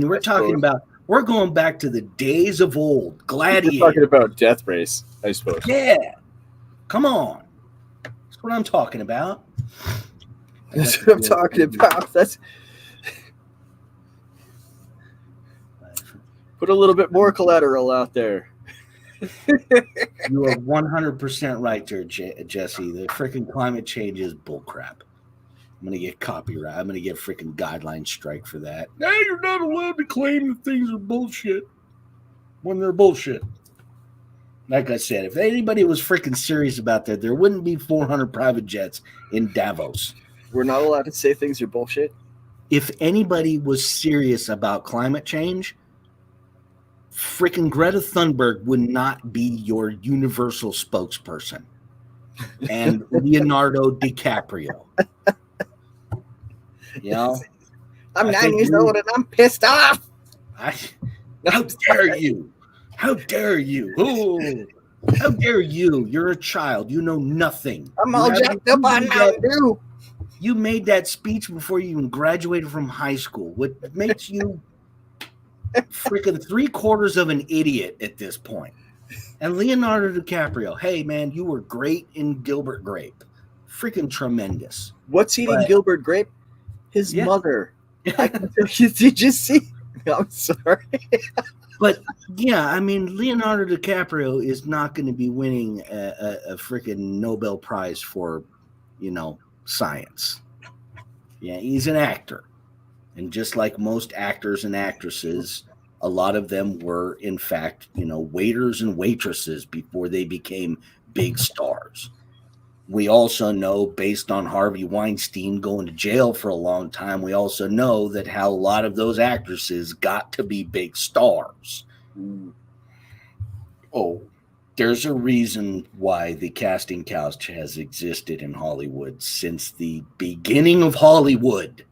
we're going back to the days of old. Gladiator. We're talking about Death Race, I suppose. Yeah. Come on. That's what I'm talking about. That's what I'm talking about. Put a little bit more collateral out there. You are 100% right there, Jesse. The freaking climate change is bullcrap. I'm going to get copyright. I'm going to get a freaking guideline strike for that. Now you're not allowed to claim that things are bullshit when they're bullshit. Like I said, if anybody was freaking serious about that, there wouldn't be 400 private jets in Davos. We're not allowed to say things are bullshit? If anybody was serious about climate change, freaking Greta Thunberg would not be your universal spokesperson. And Leonardo DiCaprio. I'm 9 years old and I'm pissed off. How dare you? How dare you? Ooh, how dare you? You're a child. You know nothing. I'm all jacked up on Mountain Dew. You made that speech before you even graduated from high school. What makes you freaking 3/4 of an idiot at this point? And Leonardo DiCaprio, hey, man, you were great in Gilbert Grape. Freaking tremendous. What's eating Gilbert Grape? His mother. Did you see? I'm sorry. But, Leonardo DiCaprio is not going to be winning a freaking Nobel Prize for, science. Yeah, he's an actor. And just like most actors and actresses, a lot of them were, in fact, waiters and waitresses before they became big stars. We also know, based on Harvey Weinstein going to jail for a long time, we also know that how a lot of those actresses got to be big stars. Oh, there's a reason why the casting couch has existed in Hollywood since the beginning of Hollywood.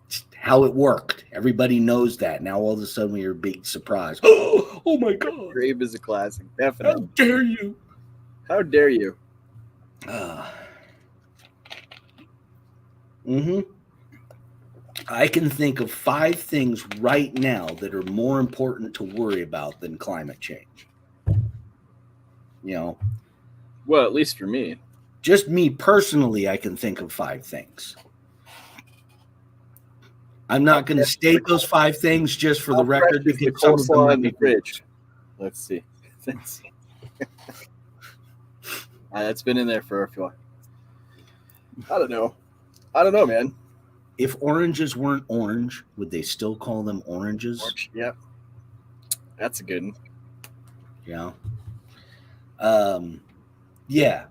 It's how it worked. Everybody knows that. Now all of a sudden we are big surprised. Oh my God. Grape is a classic. Definitely. How dare you? How dare you? I can think of 5 things right now that are more important to worry about than climate change. Well, at least for me. Just me personally, I can think of 5 things. I'm not going to state those 5 things just for the record because some of them in the fridge. Let's see. That's been in there for a few. I don't know, man. If oranges weren't orange, would they still call them oranges? Orange, yep. That's a good one. You know, yeah.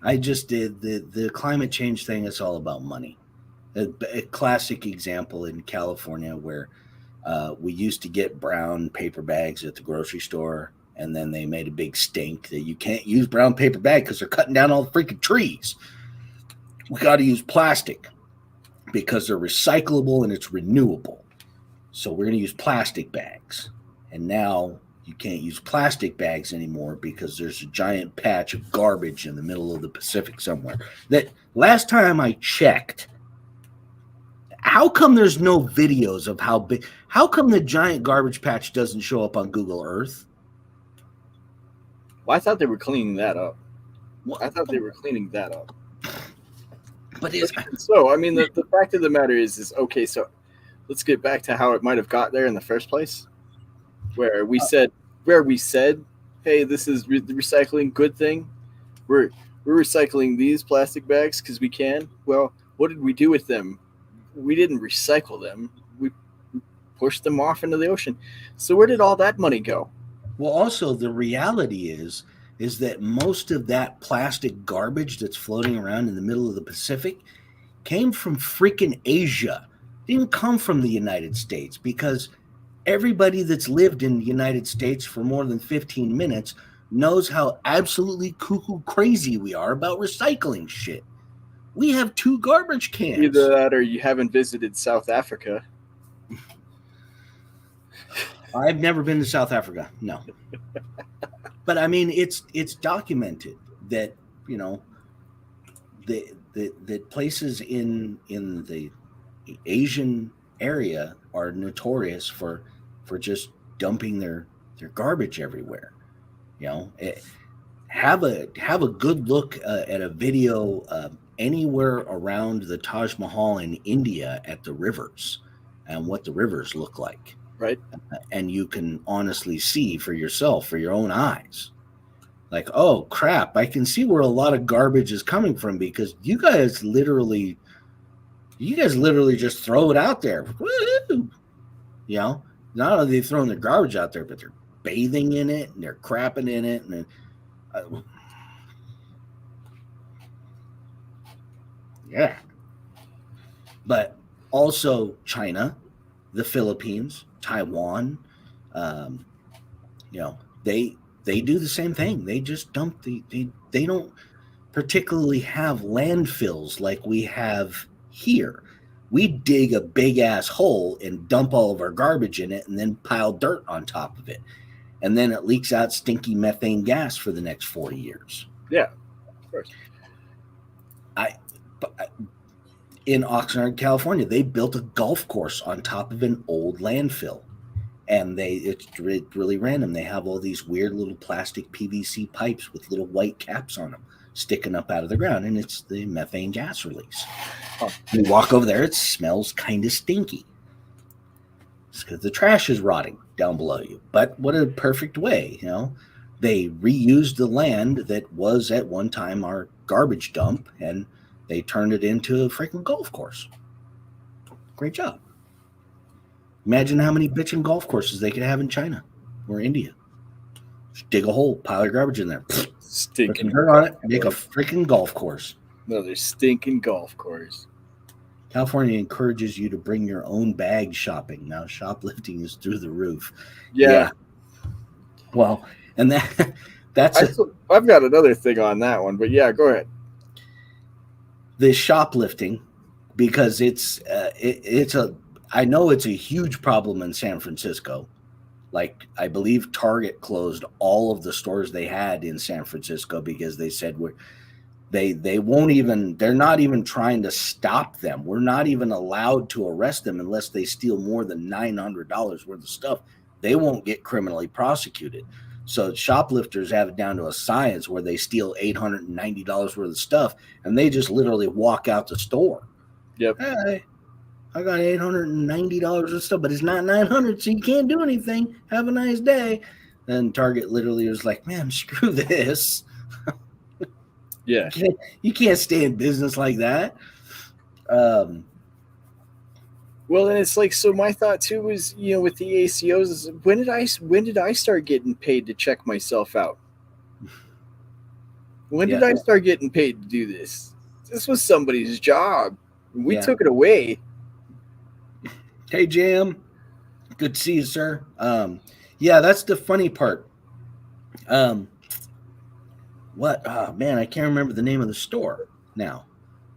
I just did the climate change thing. It's all about money. A classic example in California where we used to get brown paper bags at the grocery store, and then they made a big stink that you can't use brown paper bag because they're cutting down all the freaking trees. We got to use plastic because they're recyclable and it's renewable. So we're going to use plastic bags. And now you can't use plastic bags anymore because there's a giant patch of garbage in the middle of the Pacific somewhere. That last time I checked, how come there's no videos of how big? How come the giant garbage patch doesn't show up on Google Earth? Well, I thought they were cleaning that up. What? I thought they were cleaning that up. But it's, So, I mean, the fact of the matter is okay. So, let's get back to how it might have got there in the first place, where we said, hey, this is the recycling good thing. We're recycling these plastic bags because we can. Well, what did we do with them? We didn't recycle them. We pushed them off into the ocean. So where did all that money go? well, also the reality is that most of that plastic garbage that's floating around in the middle of the Pacific came from freaking Asia. It didn't come from the United States because everybody that's lived in the United States for more than 15 minutes knows how absolutely cuckoo crazy we are about recycling shit. We have 2 garbage cans. Either that or you haven't visited South Africa. I've never been to South Africa, no. But I mean, it's documented that, you know, the places in the Asian area are notorious for just dumping their garbage everywhere. You know, have a good look at a video anywhere around the Taj Mahal in India at the rivers and what the rivers look like. Right. And you can honestly see for yourself, for your own eyes. Like, oh crap, I can see where a lot of garbage is coming from because you guys literally just throw it out there. Woo-hoo! You know, not only are they throwing their garbage out there, but they're bathing in it and they're crapping in it. And yeah. But also China, the Philippines, Taiwan, you know, they do the same thing. They just dump they don't particularly have landfills like we have here. We dig a big ass hole and dump all of our garbage in it and then pile dirt on top of it. And then it leaks out stinky methane gas for the next 40 years. Yeah, of course. In Oxnard, California, they built a golf course on top of an old landfill. And it's really random. They have all these weird little plastic PVC pipes with little white caps on them sticking up out of the ground, and it's the methane gas release. You walk over there, it smells kind of stinky. It's because the trash is rotting down below you. But what a perfect way, you know. They reused the land that was at one time our garbage dump, and they turned it into a freaking golf course. Great job. Imagine how many bitchin' golf courses they could have in China or India. Just dig a hole, pile your garbage in there, Stinking dirt on it, make a freaking golf course. Another stinking golf course. California encourages you to bring your own bag shopping. Now shoplifting is through the roof. Yeah. Well, and I've got another thing on that one, but yeah, go ahead. The shoplifting, because I know it's a huge problem in San Francisco. Like, I believe Target closed all of the stores they had in San Francisco because they said they're not even trying to stop them. We're not even allowed to arrest them unless they steal more than $900 worth of stuff. They won't get criminally prosecuted. So shoplifters have it down to a science where they steal $890 worth of stuff and they just literally walk out the store. Yep. Hey, I got $890 of stuff, but it's not $900, so you can't do anything. Have a nice day. And Target literally was like, man, screw this. Yeah. You can't stay in business like that. Well, and it's like, so my thought too was, with the ACOs, is when did I start getting paid to check myself out? When did Yeah. I start getting paid to do this? This was somebody's job. We Yeah. took it away. Hey, Jam. Good to see you, sir. Yeah, that's the funny part. What? Oh, man, I can't remember the name of the store now.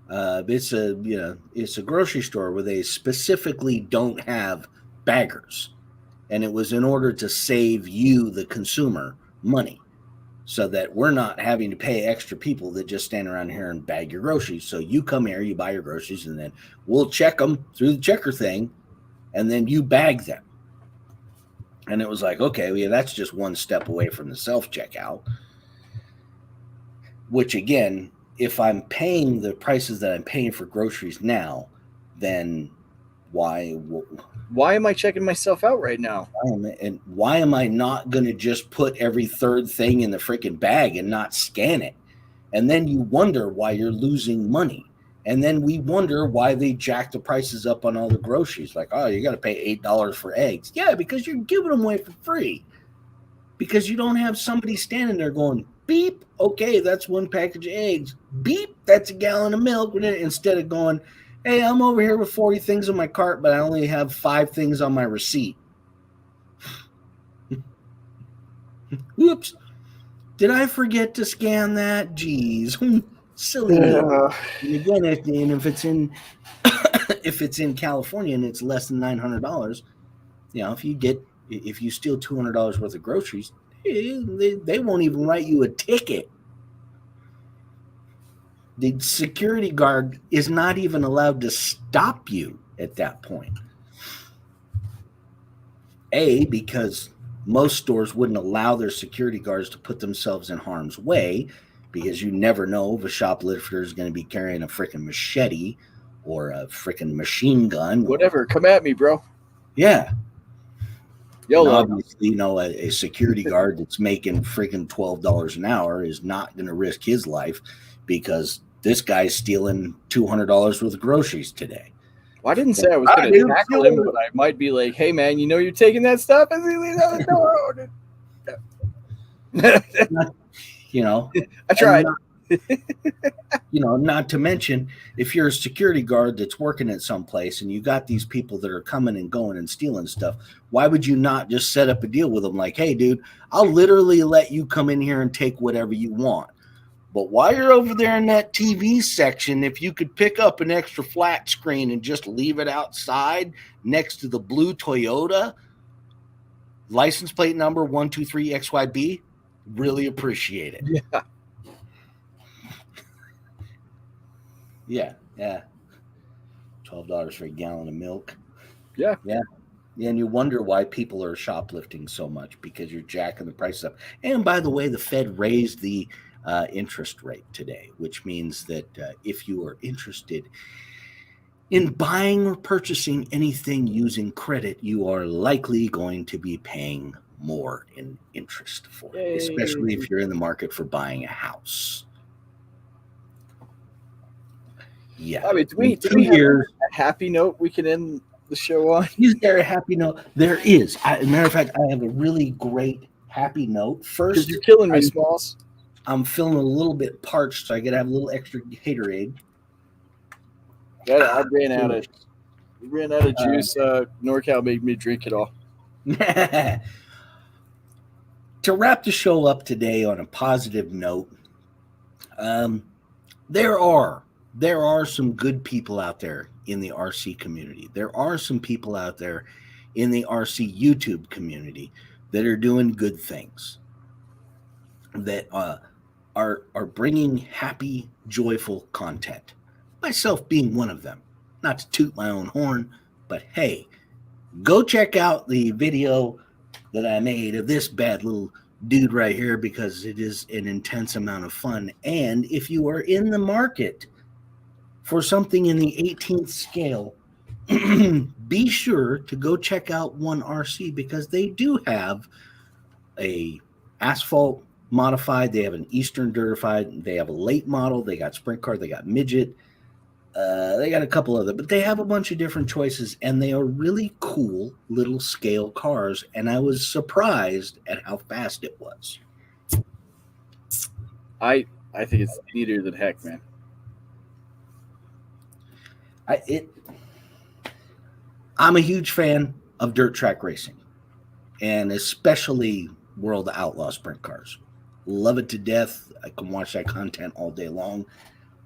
It's a grocery store where they specifically don't have baggers, and it was in order to save you, the consumer, money, so that we're not having to pay extra people that just stand around here and bag your groceries. So you come here, you buy your groceries, and then we'll check them through the checker thing, and then you bag them. And it was like, okay, well, that's just one step away from the self-checkout, which again, if I'm paying the prices that I'm paying for groceries now, then why am I checking myself out right now? why am I not going to just put every third thing in the freaking bag and not scan it? And then you wonder why you're losing money. And then we wonder why they jack the prices up on all the groceries. Like, oh, you got to pay $8 for eggs. Yeah, because you're giving them away for free. Because you don't have somebody standing there going, beep, okay, that's one package of eggs. Beep, that's a gallon of milk. Instead of going, hey, I'm over here with 40 things on my cart, but I only have 5 things on my receipt. Whoops. Did I forget to scan that? Jeez. Silly me. And again, if it's in if it's in California and it's less than $900, if you steal $200 worth of groceries, they won't even write you a ticket. The security guard is not even allowed to stop you at that point. Because most stores wouldn't allow their security guards to put themselves in harm's way, because you never know if a shoplifter is going to be carrying a freaking machete or a freaking machine gun. Whatever. Come at me, bro. Yeah. YOLO. Obviously, a security guard that's making freaking $12 an hour is not going to risk his life because this guy's stealing $200 worth of groceries today. Well, I didn't say I was going to tackle him, but I might be like, hey, man, you're taking that stuff as he leaves out the door. I tried. Not to mention, if you're a security guard that's working at some place and you got these people that are coming and going and stealing stuff, why would you not just set up a deal with them like, hey, dude, I'll literally let you come in here and take whatever you want. But while you're over there in that TV section, if you could pick up an extra flat screen and just leave it outside next to the blue Toyota, license plate number 123XYB, really appreciate it. Yeah. Yeah. $12 for a gallon of milk. Yeah. And you wonder why people are shoplifting so much, because you're jacking the price up. And by the way, the Fed raised the interest rate today, which means that if you are interested in buying or purchasing anything using credit, you are likely going to be paying more in interest for it, especially if you're in the market for buying a house. Yeah. I mean, do we have a happy note we can end the show on? Is there a happy note? There is. As a matter of fact, I have a really great happy note. First, you're killing me, Smalls. I'm feeling a little bit parched, so I got to have a little extra Haterade. I ran out of juice. NorCal made me drink it all. To wrap the show up today on a positive note, there are some good people out there in the RC community. There are some people out there in the RC YouTube community that are doing good things, that are bringing happy, joyful content. Myself being one of them. Not to toot my own horn, but hey, go check out the video that I made of this bad little dude right here, because it is an intense amount of fun. And if you are in the market for something in the 18th scale, be sure to go check out One RC, because they do have a asphalt modified, they have an Eastern dirtified, they have a late model, they got sprint car, they got midget. They got a couple other, but they have a bunch of different choices, and they are really cool little scale cars. And I was surprised at how fast it was. I think it's neater than heck, man. I it. I'm a huge fan of dirt track racing, and especially World of Outlaw sprint cars. Love it to death. I can watch that content all day long.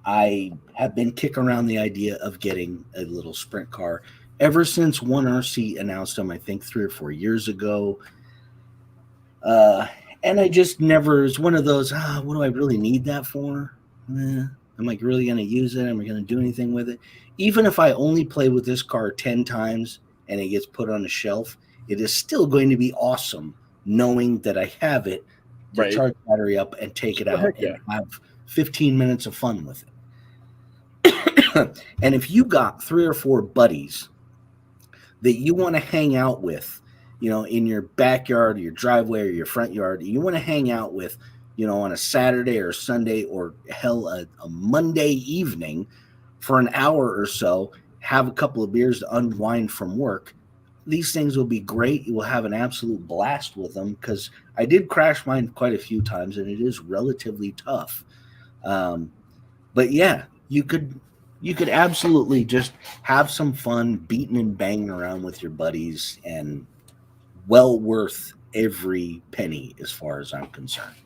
I have been kicking around the idea of getting a little sprint car ever since One RC announced them, I think 3 or 4 years ago. Uh, and I just never, it's one of those, what do I really need that for? Am I really going to use it? Am I going to do anything with it? Even if I only play with this car 10 times and it gets put on a shelf, it is still going to be awesome knowing that I have it to Right. charge the battery up and take it Well, out heck and yeah. have 15 minutes of fun with it. And if you got 3 or 4 buddies that you want to hang out with, in your backyard or your driveway or your front yard, you want to hang out with, on a Saturday or Sunday or hell, a Monday evening for an hour or so, have a couple of beers to unwind from work. These things will be great. You will have an absolute blast with them because I did crash mine quite a few times and it is relatively tough. But yeah, you could absolutely just have some fun beating and banging around with your buddies, and well worth every penny as far as I'm concerned.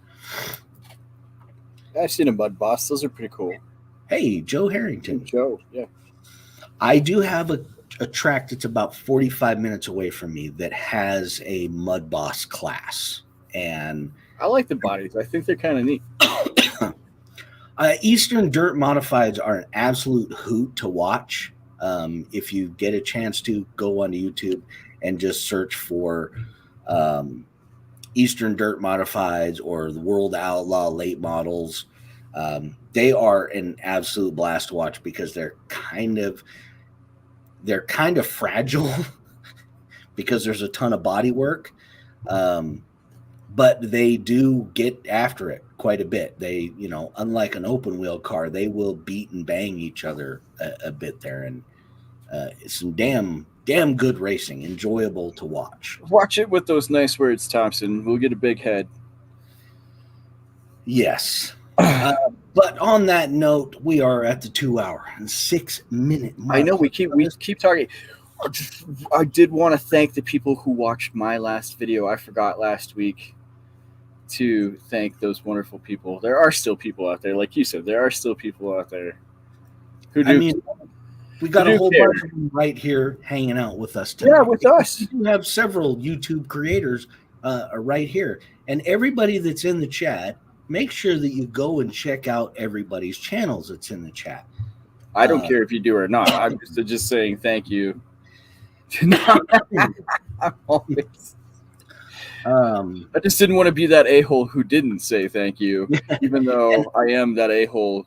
I've seen a Mud Boss. Those are pretty cool. Hey, Joe Harrington. Joe, yeah. I do have a track that's about 45 minutes away from me that has a Mud Boss class. And I like the bodies. I think they're kind of neat. Eastern Dirt Modifieds are an absolute hoot to watch. If you get a chance to go onto YouTube and just search for Eastern Dirt Modifieds or the World Outlaw late models, they are an absolute blast to watch because they're kind of fragile because there's a ton of body work. But they do get after it quite a bit. They, unlike an open wheel car, they will beat and bang each other a bit there. And it's some damn good racing, enjoyable to watch. Watch it with those nice words, Thompson. We'll get a big head. Yes. But on that note, we are at the 2-hour and 6-minute mark. I know we keep talking. I did want to thank the people who watched my last video. I forgot last week to thank those wonderful people. There are still people out there, like you said. There are still people out there who do. I mean, we got a whole bunch of them right here hanging out with us tonight. Yeah, with us. We have several YouTube creators right here, and everybody that's in the chat. Make sure that you go and check out everybody's channels that's in the chat. I don't care if you do or not. I'm just saying thank you. I'm always. I just didn't want to be that a-hole who didn't say thank you, even though I am that a-hole.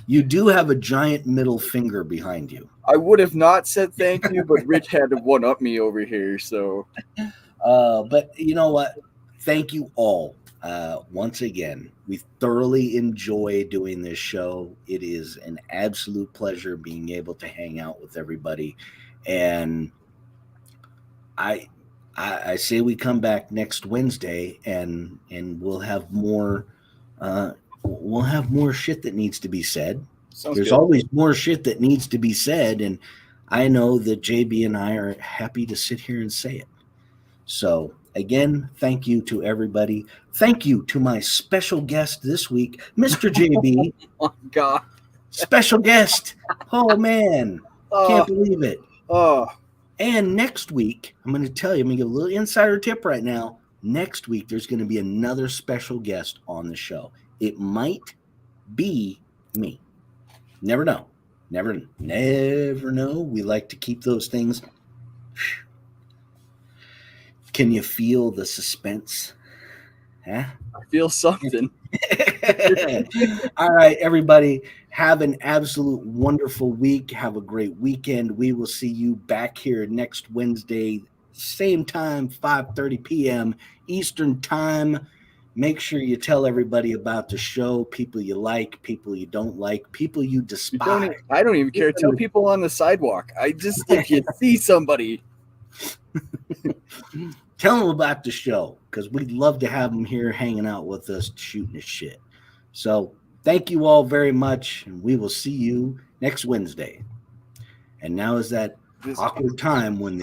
You do have a giant middle finger behind you. I would have not said thank you, but Rich had to one-up me over here. So, but you know what? Thank you all. Once again, we thoroughly enjoy doing this show. It is an absolute pleasure being able to hang out with everybody. And I say we come back next Wednesday and we'll have more shit that needs to be said. There's always more shit that needs to be said, and I know that JB and I are happy to sit here and say it. So again, thank you to everybody. Thank you to my special guest this week, Mr. JB. Oh my God. Special guest. Oh man. Can't believe it. Oh. And next week, I'm going to tell you, I'm going to give a little insider tip right now. Next week, there's going to be another special guest on the show. It might be me. Never know. Never know. We like to keep those things. Can you feel the suspense? Huh? I feel something. All right, everybody. Have an absolute wonderful week. Have a great weekend. We will see you back here next Wednesday, same time, 5:30 p.m. Eastern Time. Make sure you tell everybody about the show, people you like, people you don't like, people you despise. I don't even care. Tell people on the sidewalk. If you see somebody. Tell them about the show, because we'd love to have them here hanging out with us, shooting the shit. So thank you all very much, and we will see you next Wednesday. And now is that awkward time when the